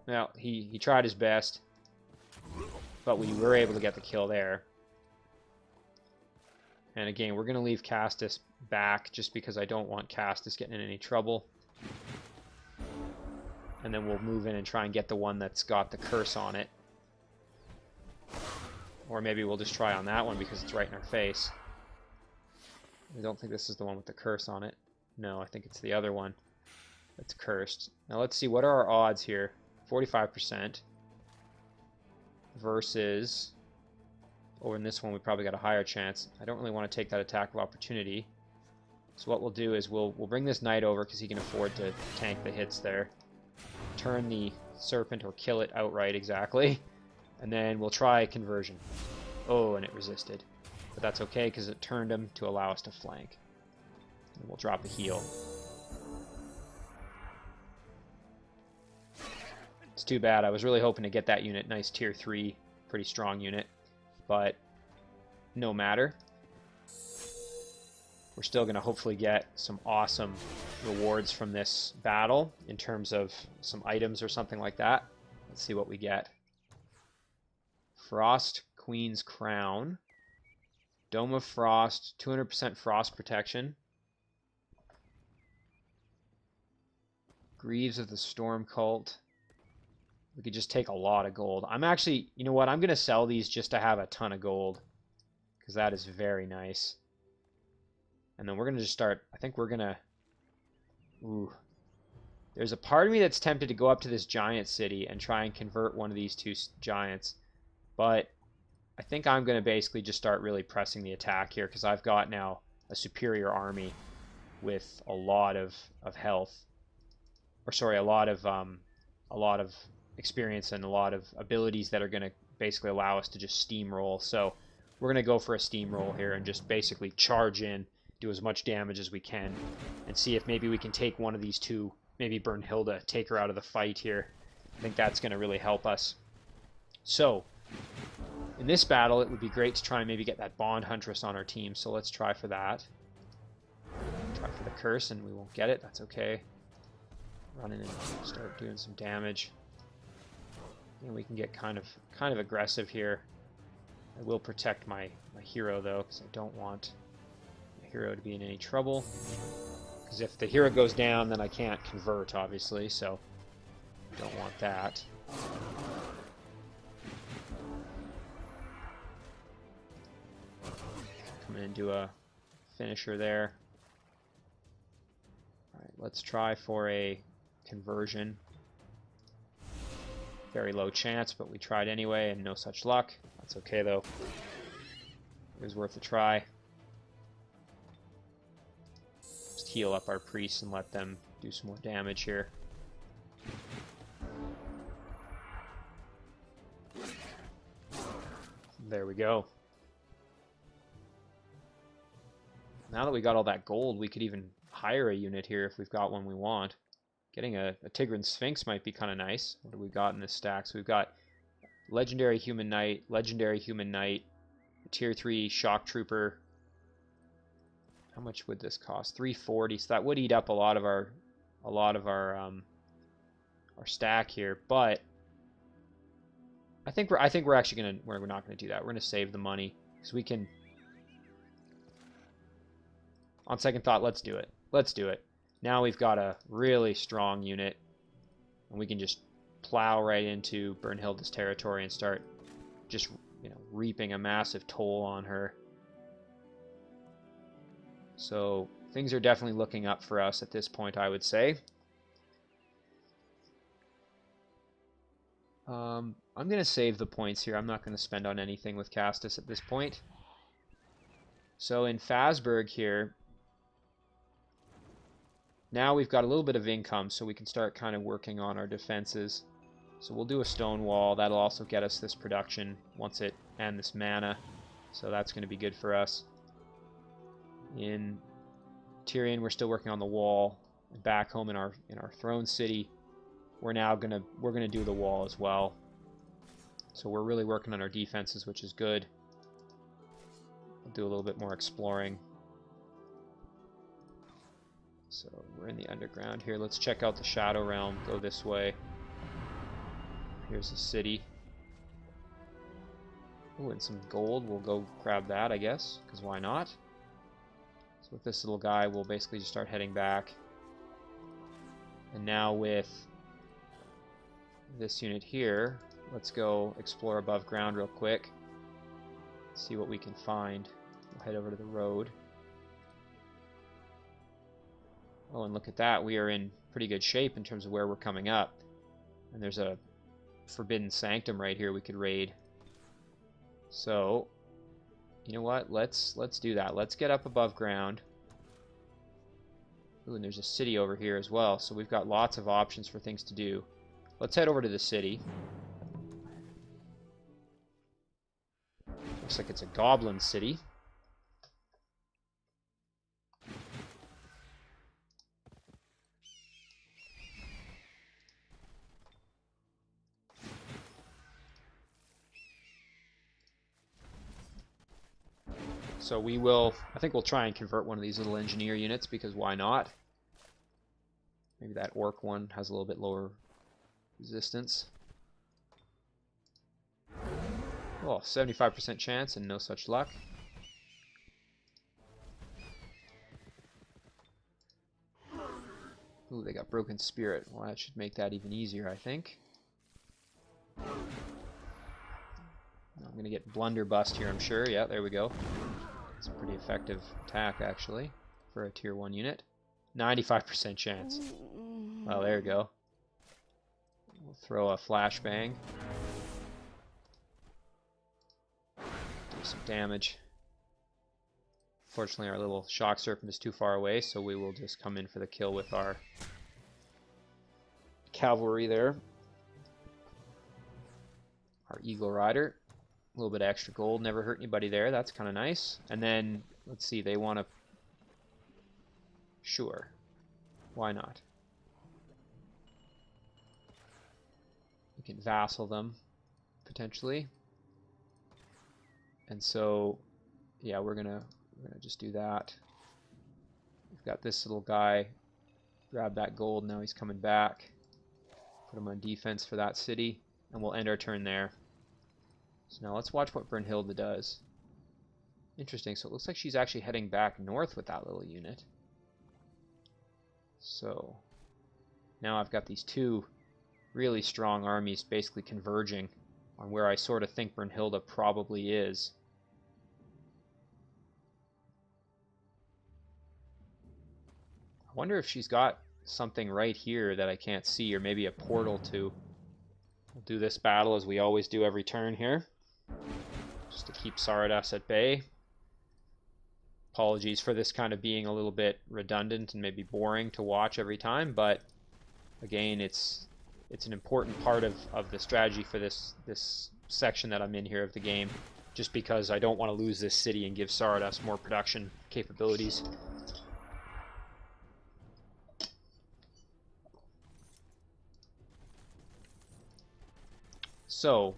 Now, he tried his best, but we were able to get the kill there. And again, we're going to leave Castus back just because I don't want Castus getting in any trouble. and then we'll move in and try and get the one that's got the curse on it. Or maybe we'll just try on that one because it's right in our face. I don't think this is the one with the curse on it. No, I think it's the other one that's cursed. Now let's see, what are our odds here? 45% versus... Oh, in this one we probably got a higher chance. I don't really want to take that attack of opportunity. So what we'll do is we'll bring this knight over because he can afford to tank the hits there. Turn the serpent or kill it outright, exactly. And then we'll try conversion. Oh, and it resisted. But that's okay because it turned him to allow us to flank. And we'll drop a heal. It's too bad. I was really hoping to get that unit. Nice tier 3, pretty strong unit. But no matter. We're still going to hopefully get some awesome rewards from this battle in terms of some items or something like that. Let's see what we get. Frost Queen's Crown. Dome of Frost, 200% frost protection. Greaves of the Storm Cult. We could just take a lot of gold. I'm actually, you know what, I'm going to sell these just to have a ton of gold. Because that is very nice. And then we're going to just start, I think we're going to... Ooh. There's a part of me that's tempted to go up to this giant city and try and convert one of these two giants. But I think I'm going to basically just start really pressing the attack here because I've got now a superior army with a lot of health. Or sorry, a lot of experience and a lot of abilities that are going to basically allow us to just steamroll. So we're going to go for a steamroll here and just basically charge in, do as much damage as we can, and see if maybe we can take one of these two, maybe Brunhilde, take her out of the fight here. I think that's going to really help us. So, in this battle, it would be great to try and maybe get that Bond Huntress on our team, so let's try for that. Try for the curse, and we won't get it, that's okay. Run in and start doing some damage. And we can get kind of aggressive here. I will protect my hero, though, because I don't want my hero to be in any trouble. Because if the hero goes down, then I can't convert, obviously, so don't want that. Come in and do a finisher there. Alright, let's try for a conversion. Very low chance, but we tried anyway, and no such luck. That's okay, though. It was worth a try. Just heal up our priests and let them do some more damage here. There we go. Now that we got all that gold, we could even hire a unit here if we've got one we want. Getting a Tigran Sphinx might be kind of nice. What do we got in this stack? So we've got Legendary Human Knight, Tier 3 Shock Trooper. How much would this cost? 340. So that would eat up a lot of our stack here. But I think we're actually we're not gonna do that. We're gonna save the money because we can. On second thought, let's do it. Let's do it. Now we've got a really strong unit, and we can just plow right into Brunhilde's territory and start just, reaping a massive toll on her. So things are definitely looking up for us at this point, I would say. I'm going to save the points here. I'm not going to spend on anything with Castus at this point. So in Fazberg here, now we've got a little bit of income, so we can start kind of working on our defenses. So we'll do a stone wall. That'll also get us this production and this mana. So that's going to be good for us. In Tyrion, we're still working on the wall. Back home in our throne city, we're gonna do the wall as well. So we're really working on our defenses, which is good. We'll do a little bit more exploring. So we're in the underground here. Let's check out the Shadow Realm. Go this way. Here's the city. Oh, and some gold. We'll go grab that, I guess, because why not? So with this little guy, we'll basically just start heading back. And now with this unit here. Let's go explore above ground real quick. See what we can find. We'll head over to the road. Oh, and look at that. We are in pretty good shape in terms of where we're coming up. And there's a Forbidden Sanctum right here we could raid. So, you know what? Let's do that. Let's get up above ground. Ooh, and there's a city over here as well. So we've got lots of options for things to do. Let's head over to the city. Looks like it's a goblin city. So we will, I think we'll try and convert one of these little engineer units, because why not? Maybe that orc one has a little bit lower resistance. Oh, 75% chance and no such luck. Ooh, they got Broken Spirit. Well, that should make that even easier, I think. I'm going to get Blunderbuss here, I'm sure. Yeah, there we go. It's a pretty effective attack, actually, for a tier 1 unit. 95% chance. Well, there we go. We'll throw a flashbang. Do some damage. Fortunately, our little shock serpent is too far away, so we will just come in for the kill with our cavalry there. Our Eagle Rider. A little bit of extra gold, never hurt anybody there. That's kind of nice. And then, let's see, they want to... Sure. Why not? We can vassal them, potentially. And so, yeah, we're gonna just do that. We've got this little guy. Grab that gold, now he's coming back. Put him on defense for that city, and we'll end our turn there. So now let's watch what Brunhilde does. Interesting, so it looks like she's actually heading back north with that little unit. So now I've got these two really strong armies basically converging on where I sort of think Brunhilde probably is. I wonder if she's got something right here that I can't see, or maybe a portal to... We'll do this battle as we always do every turn here, just to keep Saradas at bay. Apologies for this kind of being a little bit redundant and maybe boring to watch every time, but again, it's an important part of the strategy for this section that I'm in here of the game, just because I don't want to lose this city and give Saradas more production capabilities. So,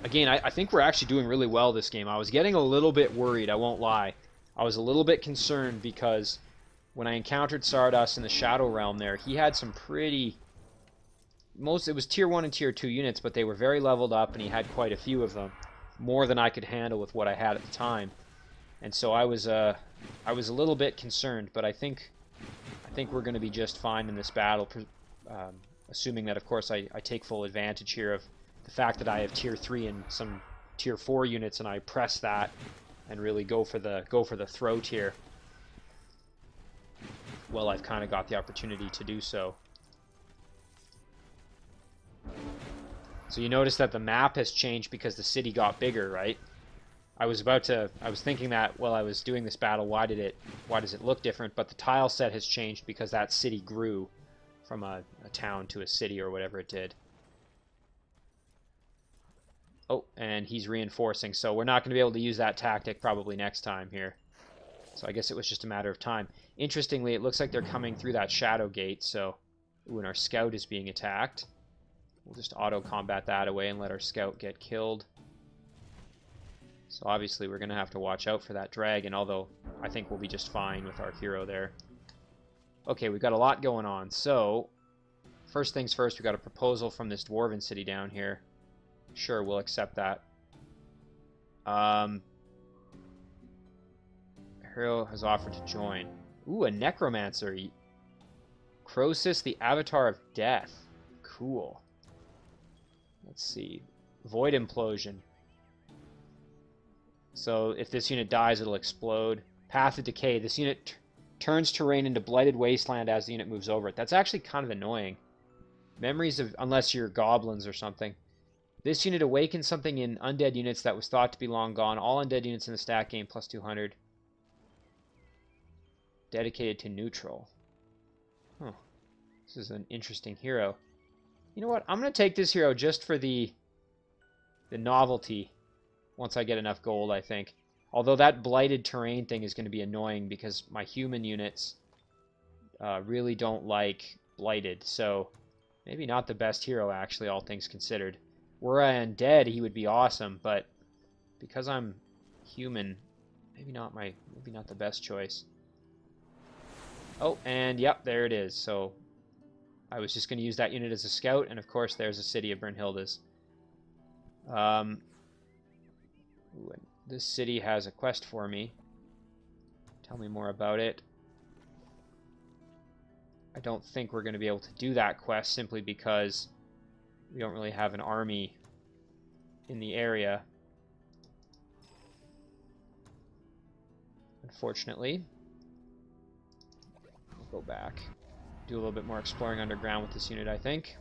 again, I think we're actually doing really well this game. I was getting a little bit worried, I won't lie. I was a little bit concerned because when I encountered Saradas in the Shadow Realm there, he had some pretty... it was tier 1 and tier 2 units, but they were very leveled up, and he had quite a few of them. More than I could handle with what I had at the time. And so I was a little bit concerned, but I think we're going to be just fine in this battle, assuming that, of course, I take full advantage here of the fact that I have tier 3 and some tier 4 units, and I press that and really go for the throat here. Well, I've kind of got the opportunity to do so. So you notice that the map has changed because the city got bigger, right? I was thinking that while I was doing this battle, why does it look different? But the tile set has changed because that city grew from a town to a city or whatever it did. Oh, and he's reinforcing, so we're not going to be able to use that tactic probably next time here. So I guess it was just a matter of time. Interestingly, it looks like they're coming through that shadow gate, so... Ooh, and our scout is being attacked. We'll just auto-combat that away and let our scout get killed. So obviously we're going to have to watch out for that dragon, although I think we'll be just fine with our hero there. Okay, we've got a lot going on, so... First things first, we've got a proposal from this dwarven city down here. Sure, we'll accept that. Hero has offered to join. Ooh, a necromancer. Croesus, the Avatar of Death. Cool. Let's see. Void Implosion. So if this unit dies, it'll explode. Path of Decay. This unit turns terrain into Blighted Wasteland as the unit moves over it. That's actually kind of annoying. Memories of... unless you're goblins or something. This unit awakens something in undead units that was thought to be long gone. All undead units in the stat gain plus 200. Dedicated to neutral. Huh. This is an interesting hero. You know what? I'm going to take this hero just for the novelty. Once I get enough gold, I think. Although that blighted terrain thing is going to be annoying because my human units really don't like blighted. So maybe not the best hero, actually, all things considered. Were I undead, he would be awesome, but because I'm human, maybe not the best choice. Oh, and yep, there it is. So I was just going to use that unit as a scout, and of course there's a city of Brunhilde's. This city has a quest for me. Tell me more about it. I don't think we're going to be able to do that quest simply because we don't really have an army in the area. Unfortunately. We'll go back. Do a little bit more exploring underground with this unit, I think.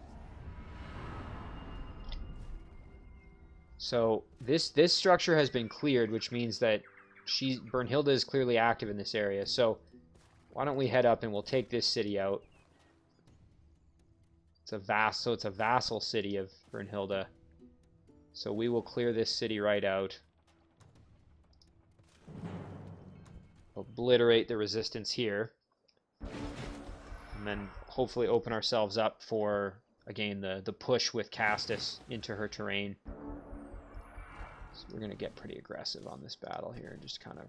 So this structure has been cleared, which means that Brunhilde is clearly active in this area. So why don't we head up and we'll take this city out. It's a vassal city of Brunhilde. So we will clear this city right out. Obliterate the resistance here. And then hopefully open ourselves up for, again, the push with Castus into her terrain. So we're going to get pretty aggressive on this battle here and just kind of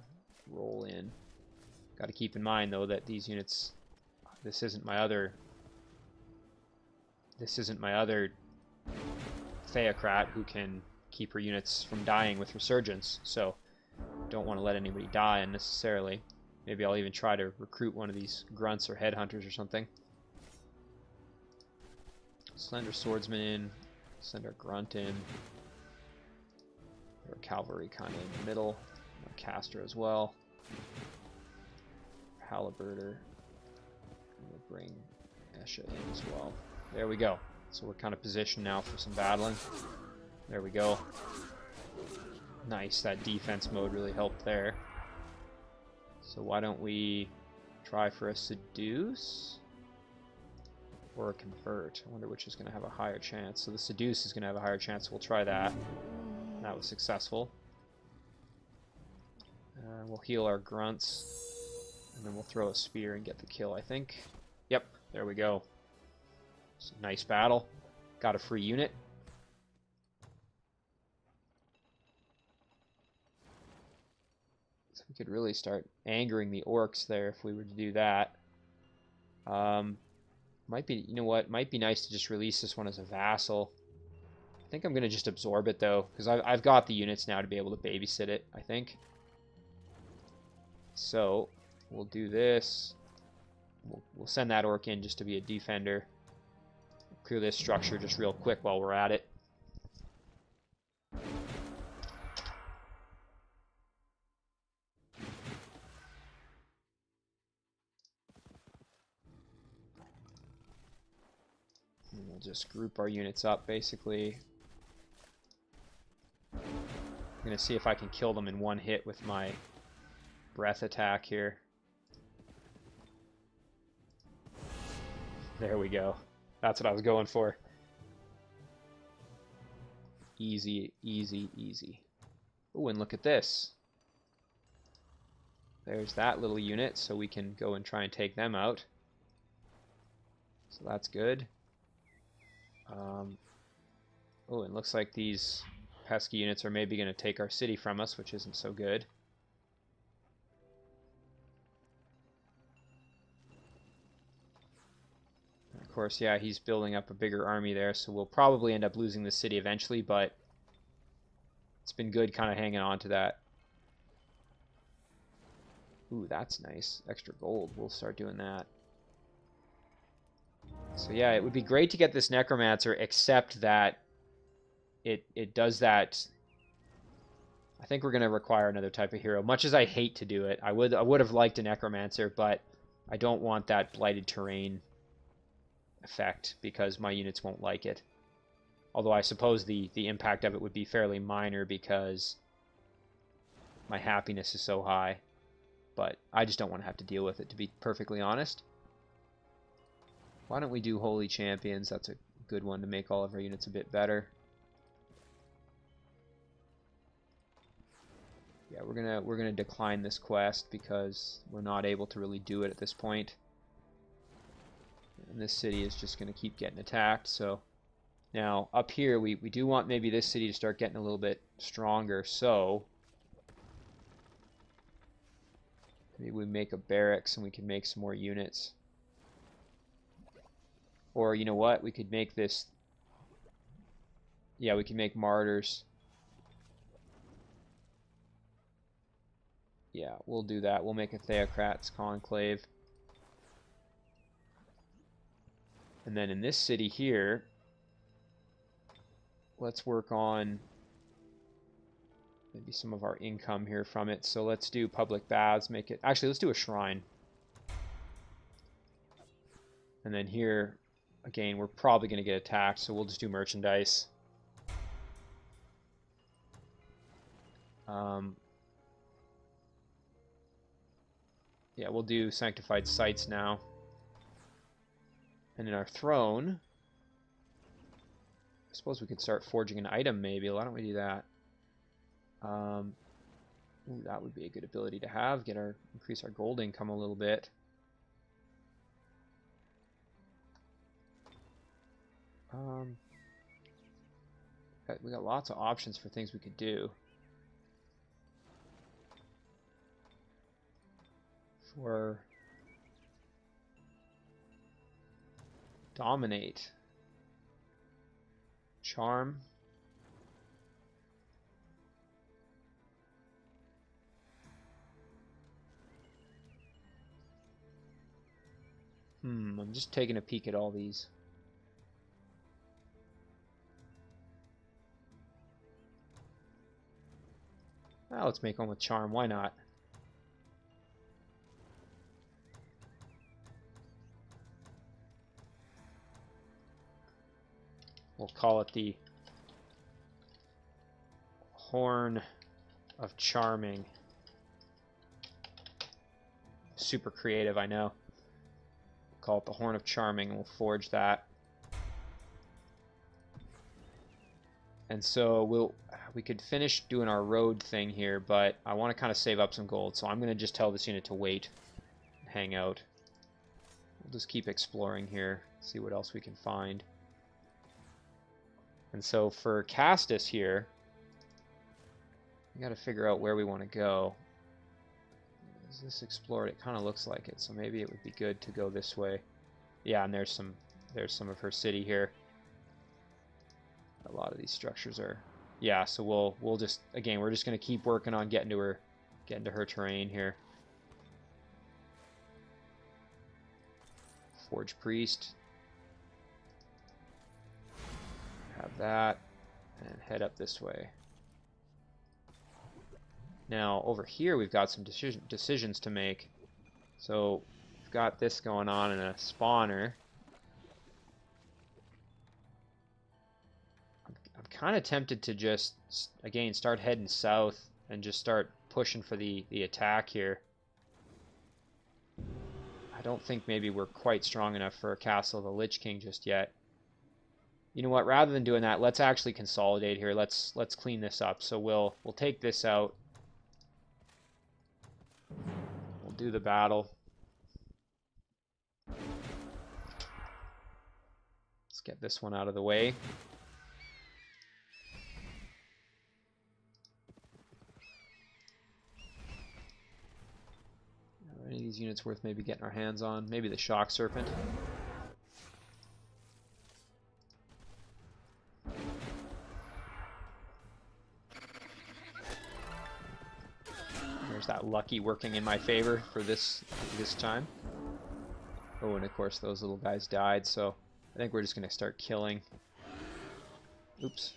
roll in. Got to keep in mind, though, that these units... This isn't my other Theocrat who can keep her units from dying with Resurgence. So don't want to let anybody die unnecessarily. Maybe I'll even try to recruit one of these grunts or headhunters or something. Slender Swordsman in. Send our grunt in. Our cavalry kind of in the middle. Our caster as well. Halberder. We'll bring Esha in as well. There we go. So we're kind of positioned now for some battling. There we go. Nice. That defense mode really helped there. So why don't we try for a Seduce? Or a Convert. I wonder which is going to have a higher chance. So the Seduce is going to have a higher chance, so we'll try that. That was successful. We'll heal our grunts. And then we'll throw a spear and get the kill, I think. Yep, there we go. It's a nice battle. Got a free unit. So we could really start angering the orcs there if we were to do that. Might be, you know what? Might be nice to just release this one as a vassal. I think I'm going to just absorb it, though, because I've got the units now to be able to babysit it, I think. So, we'll do this. We'll send that orc in just to be a defender. Clear this structure just real quick while we're at it. And we'll just group our units up, basically. I'm going to see if I can kill them in one hit with my breath attack here. There we go. That's what I was going for. Easy, easy, easy. Oh, and look at this. There's that little unit, so we can go and try and take them out. So that's good. Oh, it looks like these pesky units are maybe going to take our city from us, which isn't so good. Of course, yeah, he's building up a bigger army there, so we'll probably end up losing the city eventually, but it's been good kind of hanging on to that. Ooh, that's nice. Extra gold. We'll start doing that. So yeah, it would be great to get this Necromancer, except that it does that. I think we're going to require another type of hero. Much as I hate to do it, I would have liked a necromancer, but I don't want that blighted terrain effect because my units won't like it. Although I suppose the impact of it would be fairly minor because my happiness is so high. But I just don't want to have to deal with it, to be perfectly honest. Why don't we do Holy Champions? That's a good one to make all of our units a bit better. Yeah, we're gonna decline this quest because we're not able to really do it at this point. And this city is just gonna keep getting attacked. So now up here we do want maybe this city to start getting a little bit stronger. So maybe we make a barracks and we can make some more units. Or you know what? We could make this. Yeah, we can make martyrs. Yeah, we'll do that. We'll make a Theocrat's conclave. And then in this city here, let's work on maybe some of our income here from it. So let's do public baths, make it... Actually, let's do a shrine. And then here, again, we're probably going to get attacked, so we'll just do merchandise. Yeah, we'll do sanctified sites now. And in our throne, I suppose we could start forging an item maybe. Why don't we do that? Ooh, that would be a good ability to have. Increase our gold income a little bit. We got lots of options for things we could do. For dominate, charm, I'm just taking a peek at all these. Well, let's make one with charm, why not? We'll call it the Horn of Charming. Super creative, I know. Call it the Horn of Charming, and we'll forge that. And so we could finish doing our road thing here, but I want to kind of save up some gold, so I'm going to just tell this unit to wait and hang out. We'll just keep exploring here, see what else we can find. And so for Castus here, we got to figure out where we want to go. Is this explored? It kind of looks like it, so maybe it would be good to go this way. Yeah, and there's some of her city here. A lot of these structures are, yeah. So we'll just, again, we're just going to keep working on getting to her terrain here. Forge priest. Have that, and head up this way. Now over here we've got some decisions to make. So we've got this going on in a spawner. I'm kind of tempted to just again start heading south and just start pushing for the attack here. I don't think maybe we're quite strong enough for a Castle of the Lich King just yet. You know what? Rather than doing that, let's actually consolidate here. Let's clean this up. So we'll take this out. We'll do the battle. Let's get this one out of the way. Are any of these units worth maybe getting our hands on? Maybe the Shock Serpent. There's that lucky working in my favor for this time. Oh, and of course those little guys died, so I think we're just going to start killing. Oops.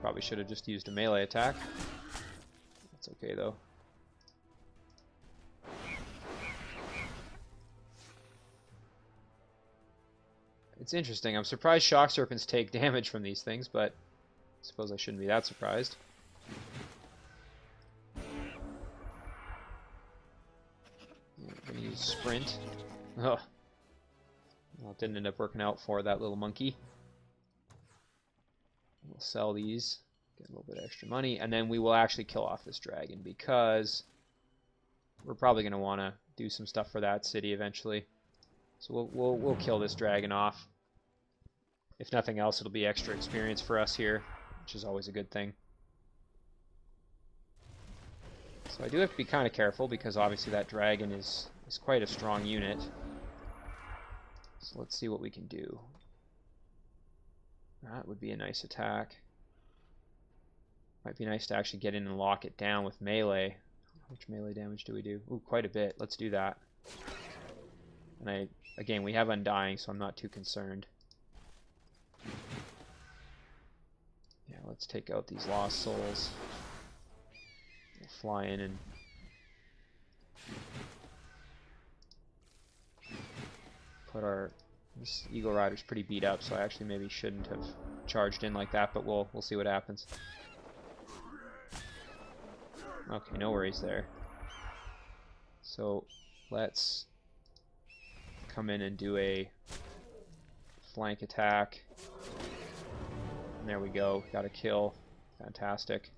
Probably should have just used a melee attack. That's okay though. It's interesting. I'm surprised shock serpents take damage from these things, but I suppose I shouldn't be that surprised. I'm gonna use sprint. Oh. Well, it didn't end up working out for that little monkey. We'll sell these, get a little bit of extra money, and then we will actually kill off this dragon because we're probably going to want to do some stuff for that city eventually. So we'll kill this dragon off. If nothing else, it'll be extra experience for us here, which is always a good thing. So I do have to be kind of careful because obviously that dragon is quite a strong unit. So let's see what we can do. That would be a nice attack. Might be nice to actually get in and lock it down with melee. How much melee damage do we do? Ooh, quite a bit. Let's do that. And again, we have Undying, so I'm not too concerned. Yeah, let's take out these lost souls. We'll fly in and put our... This Eagle Rider's pretty beat up, so I actually maybe shouldn't have charged in like that, but we'll see what happens. Okay, no worries there. So let's come in and do a flank attack. And there we go. Got a kill. Fantastic.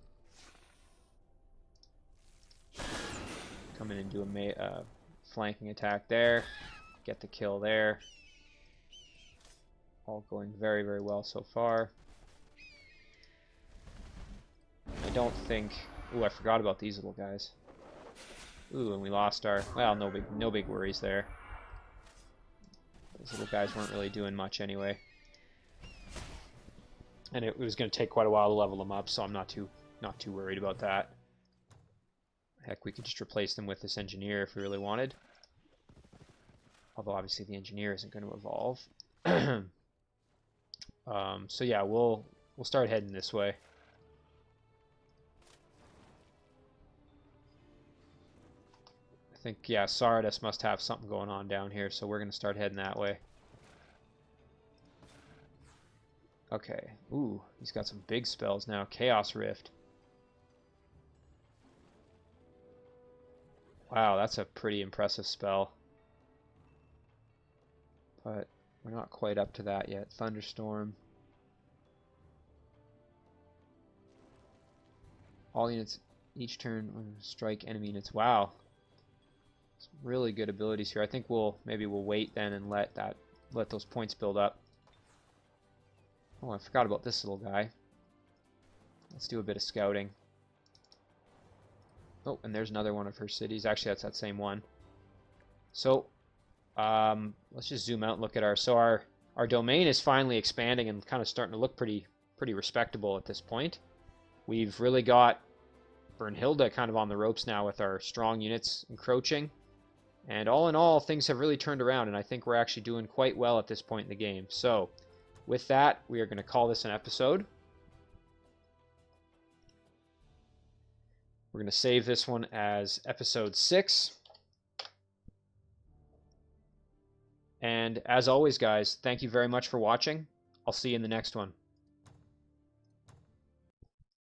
Come in and do a flanking attack there. Get the kill there. All going very, very well so far. I don't think... Ooh, I forgot about these little guys. Ooh, and we lost our... Well, no big worries there. Those little guys weren't really doing much anyway. And it was going to take quite a while to level them up, so I'm not too worried about that. Heck, we could just replace them with this engineer if we really wanted. Although obviously the engineer isn't going to evolve. So yeah, we'll start heading this way. I think, yeah, Sardis must have something going on down here, so we're going to start heading that way. Okay. Ooh, he's got some big spells now. Chaos Rift. Wow, that's a pretty impressive spell. But we're not quite up to that yet. Thunderstorm. All units each turn strike enemy units. Wow. Some really good abilities here. I think maybe we'll wait then and let those points build up. Oh, I forgot about this little guy. Let's do a bit of scouting. Oh, and there's another one of her cities. Actually, that's that same one. So, let's just zoom out and look at our domain is finally expanding and kind of starting to look pretty respectable at this point. We've really got Bernhilda kind of on the ropes now with our strong units encroaching. And all in all, things have really turned around, and I think we're actually doing quite well at this point in the game. So, with that, we are going to call this an episode. We're going to save this one as episode 6. And as always, guys, thank you very much for watching. I'll see you in the next one.